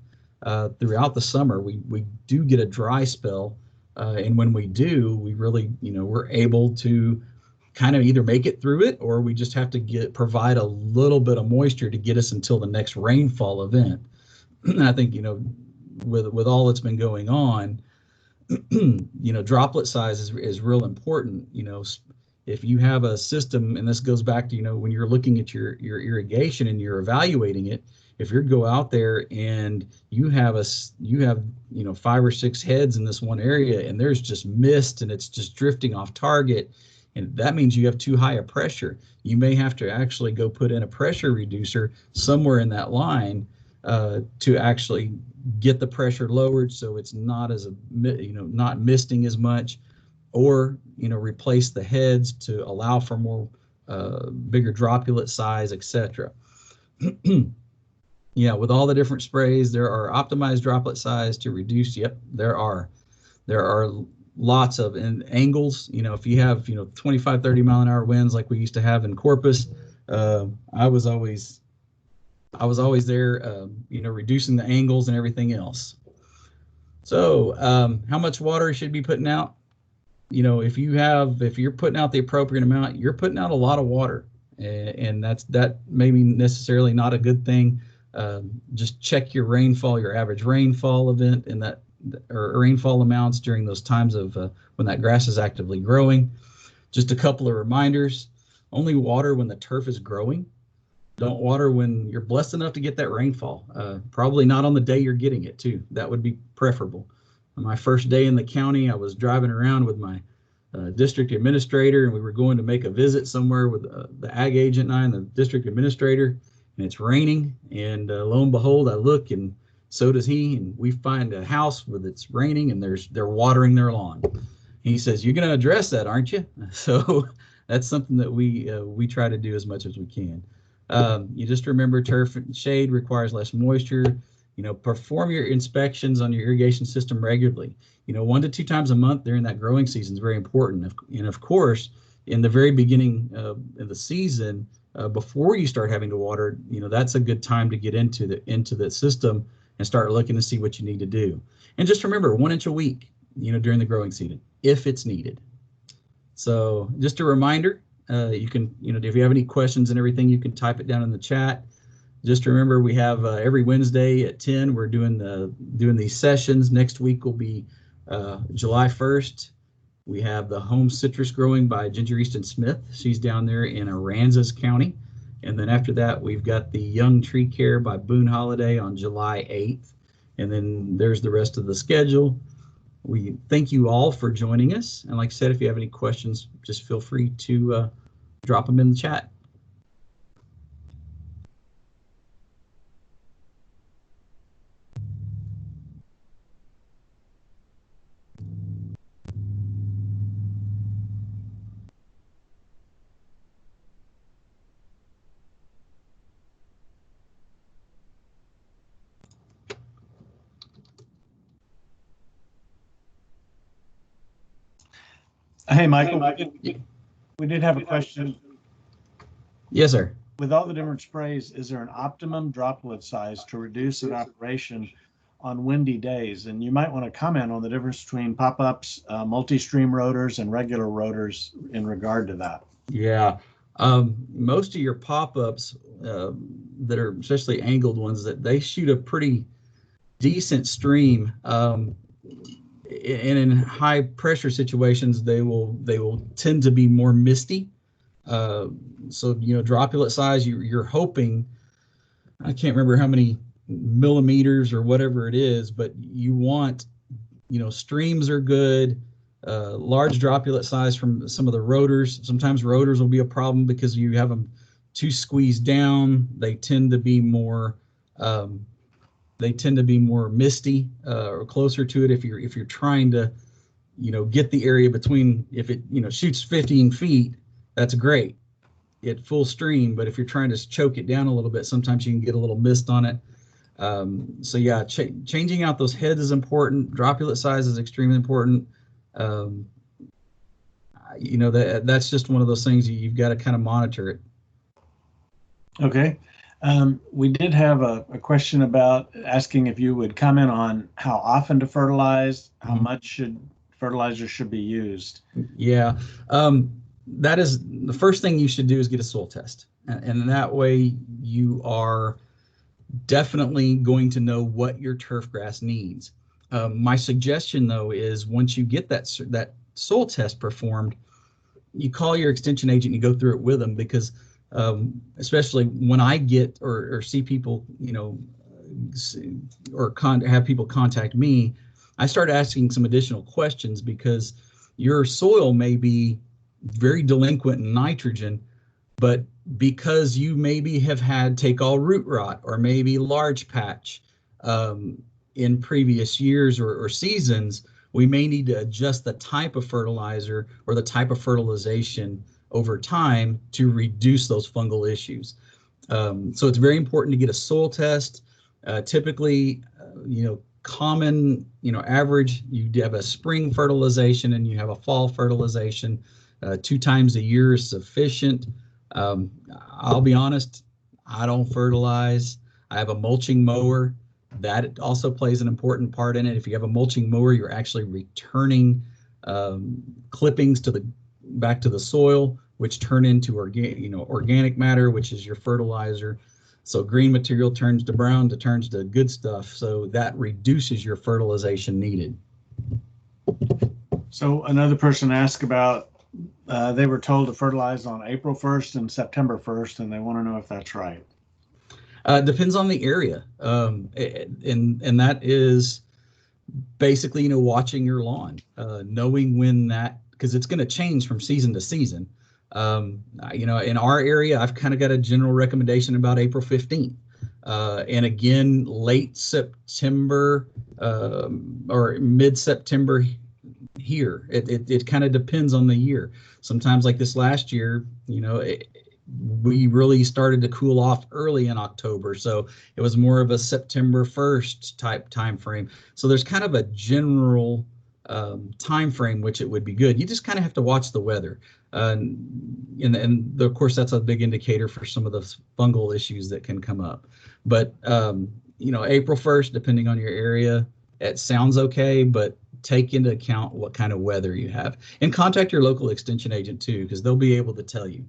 throughout the summer. We do get a dry spell. And when we do, we really, we're able to kind of either make it through it, or we just have to provide a little bit of moisture to get us until the next rainfall event. And I think, with all that's been going on, droplet size is real important. If you have a system, and this goes back to, when you're looking at your irrigation and you're evaluating it, if you go out there and you have 5 or 6 heads in this one area, and there's just mist and it's just drifting off target, and that means you have too high a pressure. You may have to actually go put in a pressure reducer somewhere in that line to actually get the pressure lowered, so it's not not misting as much, or replace the heads to allow for more bigger droplet size, etc. Yeah, with all the different sprays, there are optimized droplet size to reduce. Yep, there are lots of angles. If you have 25, 30 mile an hour winds like we used to have in Corpus, I was always there, reducing the angles and everything else. So how much water you should be putting out? If you're putting out the appropriate amount, you're putting out a lot of water, and that may be necessarily not a good thing. Just check your rainfall, your average rainfall event, or rainfall amounts during those times of when that grass is actively growing. Just a couple of reminders: only water when the turf is growing. Don't water when you're blessed enough to get that rainfall. Probably not on the day you're getting it too. That would be preferable. On my first day in the county, I was driving around with my district administrator, and we were going to make a visit somewhere with the ag agent and I and the district administrator, and it's raining, and lo and behold, I look, and so does he, and we find a house with it's raining, and they're watering their lawn. He says, "You're going to address that, aren't you?" So that's something that we try to do as much as we can. You just remember, turf and shade requires less moisture. Perform your inspections on your irrigation system regularly. 1 to 2 times a month during that growing season is very important. And of course, in the very beginning of the season, before you start having to water, that's a good time to get into the system and start looking to see what you need to do. And just remember, 1 inch a week, during the growing season, if it's needed. So just a reminder, you can, if you have any questions and everything, you can type it down in the chat. Just remember, we have every Wednesday at 10, we're doing these sessions. Next week will be July 1st. We have the Home Citrus Growing by Ginger Easton Smith. She's down there in Aransas County. And then after that, we've got the Young Tree Care by Boone Holiday on July 8th. And then there's the rest of the schedule. We thank you all for joining us. And like I said, if you have any questions, just feel free to drop them in the chat. Hey, Michael, we did have a question. Yes, sir. With all the different sprays, is there an optimum droplet size to reduce evaporation on windy days? And you might want to comment on the difference between pop-ups, multi-stream rotors, and regular rotors in regard to that. Yeah. Most of your pop-ups that are especially angled ones, that they shoot a pretty decent stream. And in high pressure situations, they will tend to be more misty. So, droplet size, you're hoping, I can't remember how many millimeters or whatever it is, but you want, streams are good. Large droplet size from some of the rotors. Sometimes rotors will be a problem because you have them too squeezed down. They tend to be more misty or closer to it. If you're trying to, get the area between, if it shoots 15 feet, that's great at full stream. But if you're trying to choke it down a little bit, sometimes you can get a little mist on it. So yeah, changing out those heads is important. Droplet size is extremely important. That's just one of those things you've got to kind of monitor it. Okay. We did have a question about asking if you would comment on how often to fertilize, how much fertilizer should be used. Yeah. That is the first thing you should do is get a soil test. And that way you are definitely going to know what your turf grass needs. My suggestion, though, is once you get that soil test performed, you call your extension agent and you go through it with them, because especially when I get or see people, have people contact me, I start asking some additional questions, because your soil may be very delinquent in nitrogen, but because you maybe have had take all root rot or maybe large patch in previous years or seasons, we may need to adjust the type of fertilizer or the type of fertilization over time to reduce those fungal issues. So it's very important to get a soil test. Typically, common, average, you have a spring fertilization and you have a fall fertilization. 2 times a year is sufficient. I'll be honest, I don't fertilize. I have a mulching mower. That also plays an important part in it. If you have a mulching mower, you're actually returning clippings back to the soil, which turn into organic matter, which is your fertilizer. So green material turns to brown, turns to good stuff. So that reduces your fertilization needed. So another person asked about, they were told to fertilize on April 1st and September 1st, and they want to know if that's right. Depends on the area. And that is basically, watching your lawn, knowing when because it's going to change from season to season. In our area, I've kind of got a general recommendation about April 15th. And again, late September or mid-September here. It kind of depends on the year. Sometimes, like this last year, we really started to cool off early in October, so it was more of a September 1st type time frame. So there's kind of a general time frame which it would be good. You just kind of have to watch the weather, and of course that's a big indicator for some of the fungal issues that can come up. But April 1st, depending on your area, it sounds okay, but take into account what kind of weather you have, and contact your local extension agent too, because they'll be able to tell you.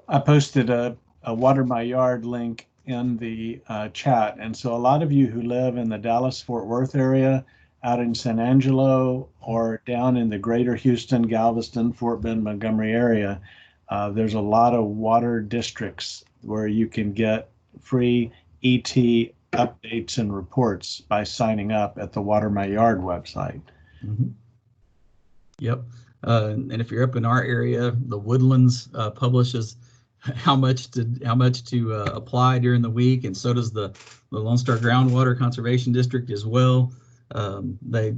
I posted a Water My Yard link in the chat. And so a lot of you who live in the Dallas-Fort Worth area, out in San Angelo, or down in the greater Houston, Galveston, Fort Bend, Montgomery area, there's a lot of water districts where you can get free ET updates and reports by signing up at the Water My Yard website. Mm-hmm. Yep. And if you're up in our area, the Woodlands publishes how much to apply during the week, and so does the Lone Star Groundwater Conservation District as well. They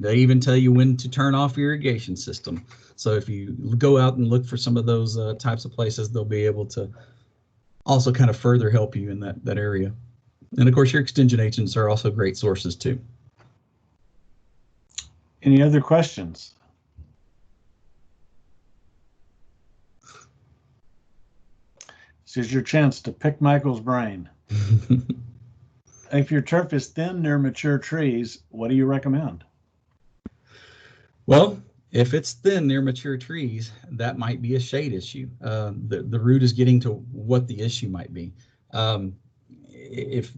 even tell you when to turn off your irrigation system. So if you go out and look for some of those types of places, they'll be able to also kind of further help you in that area. And of course, your extension agents are also great sources too. Any other questions? This is your chance to pick Michael's brain. If your turf is thin near mature trees, what do you recommend? Well, if it's thin near mature trees, that might be a shade issue. The root is getting to what the issue might be. If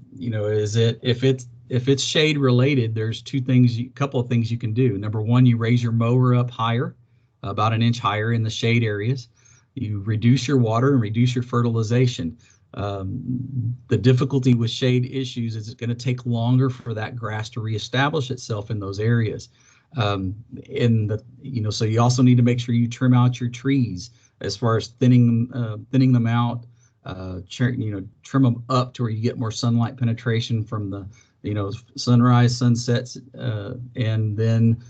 it's shade related, there's couple of things you can do. Number one, you raise your mower up higher, about an inch higher in the shade areas. You reduce your water and reduce your fertilization. The difficulty with shade issues is it's going to take longer for that grass to reestablish itself in those areas. So you also need to make sure you trim out your trees as far as thinning them out. Trim them up to where you get more sunlight penetration from the sunrise, sunsets, and then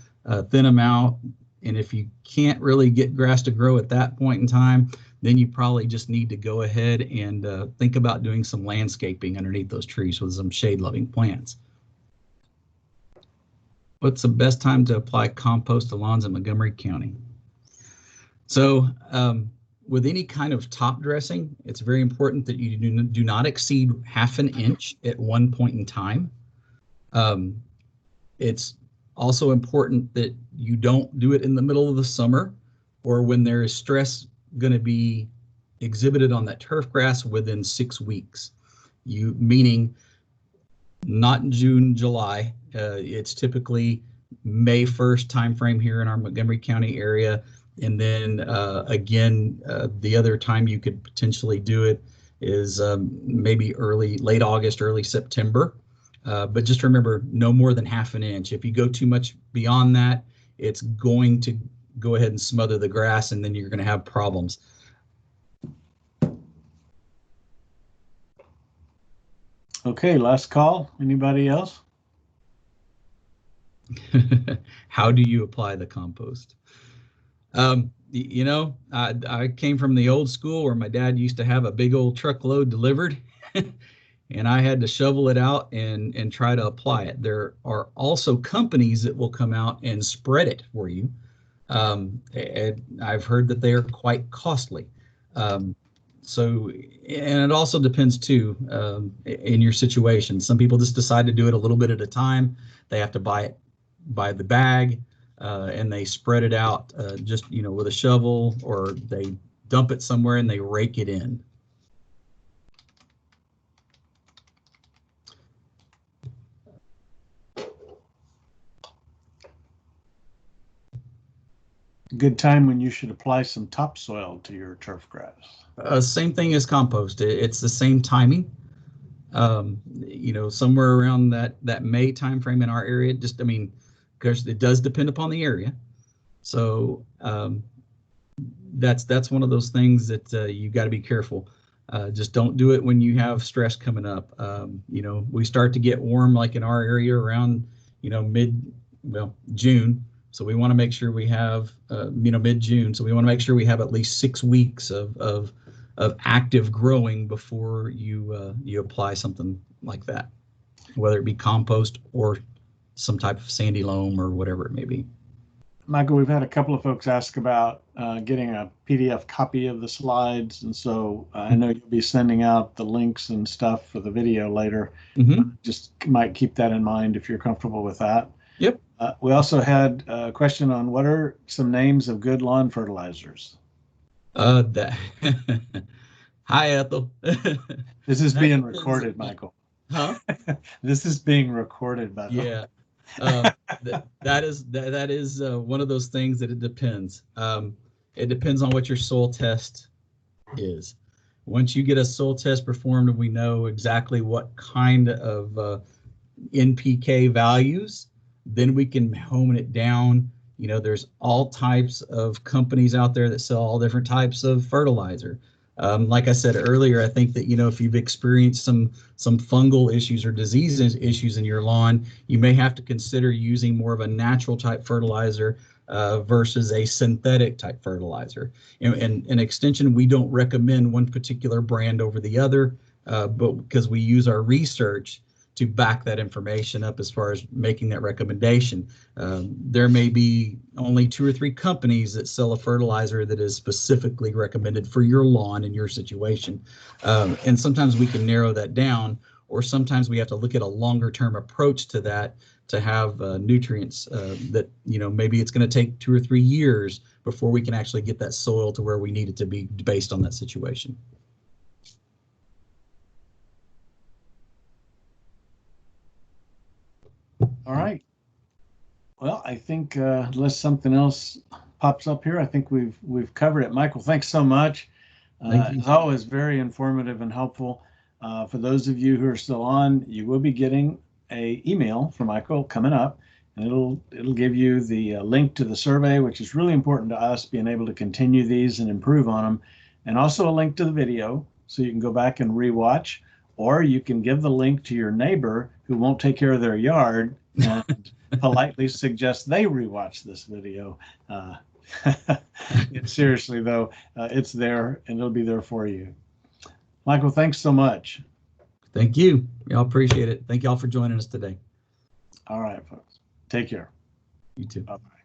thin them out. And if you can't really get grass to grow at that point in time, then you probably just need to go ahead and think about doing some landscaping underneath those trees with some shade-loving plants. What's the best time to apply compost to lawns in Montgomery County? So with any kind of top dressing, it's very important that you do not exceed ½ an inch at one point in time. It's also important that you don't do it in the middle of the summer or when there is stress going to be exhibited on that turf grass within 6 weeks. Meaning not in June, July. It's typically May 1st timeframe here in our Montgomery County area. And then again, the other time you could potentially do it is maybe late August, early September. But just remember, no more than ½ an inch. If you go too much beyond that, it's going to go ahead and smother the grass, and then you're going to have problems. Okay, last call. Anybody else? How do you apply the compost? I came from the old school where my dad used to have a big old truckload delivered. And I had to shovel it out and try to apply it. There are also companies that will come out and spread it for you. And I've heard that they are quite costly. And it also depends too in your situation. Some people just decide to do it a little bit at a time. They have to buy the bag and they spread it out with a shovel, or they dump it somewhere and they rake it in. Good time when you should apply some topsoil to your turf grass. Same thing as compost. It's the same timing. Somewhere around that May timeframe in our area. Because it does depend upon the area. So that's one of those things that you got to be careful. Just don't do it when you have stress coming up. We start to get warm, like in our area around June. So we want to make sure we have mid-June. So we want to make sure we have at least 6 weeks of active growing before you apply something like that, whether it be compost or some type of sandy loam or whatever it may be. Michael, we've had a couple of folks ask about getting a PDF copy of the slides, and so I know you'll be sending out the links and stuff for the video later. Mm-hmm. Just might keep that in mind if you're comfortable with that. Yep. We also had a question on what are some names of good lawn fertilizers? Hi, Ethel. This is being recorded, Michael. Huh? This is being recorded, by the way. Yeah. That is one of those things that it depends. It depends on what your soil test is. Once you get a soil test performed and we know exactly what kind of NPK values, then we can hone it down. There's all types of companies out there that sell all different types of fertilizer. Like I said earlier, I think that, if you've experienced some fungal issues or disease issues in your lawn, you may have to consider using more of a natural type fertilizer versus a synthetic type fertilizer. In Extension, we don't recommend one particular brand over the other, but because we use our research to back that information up as far as making that recommendation. There may be only 2 or 3 companies that sell a fertilizer that is specifically recommended for your lawn and your situation. And sometimes we can narrow that down, or sometimes we have to look at a longer term approach to that to have nutrients that, maybe it's going to take 2 or 3 years before we can actually get that soil to where we need it to be based on that situation. All right. Well, I think unless something else pops up here, I think we've covered it. Michael, thanks so much. Thank you. As always, very informative and helpful. For those of you who are still on, you will be getting an email from Michael coming up, and it'll give you the link to the survey, which is really important to us, being able to continue these and improve on them, and also a link to the video so you can go back and rewatch, or you can give the link to your neighbor who won't take care of their yard and politely suggest they rewatch this video. Seriously though, it's there and it'll be there for you. Michael, thanks so much. Thank you. Y'all appreciate it. Thank y'all for joining us today. All right, folks. Take care. You too. Bye-bye.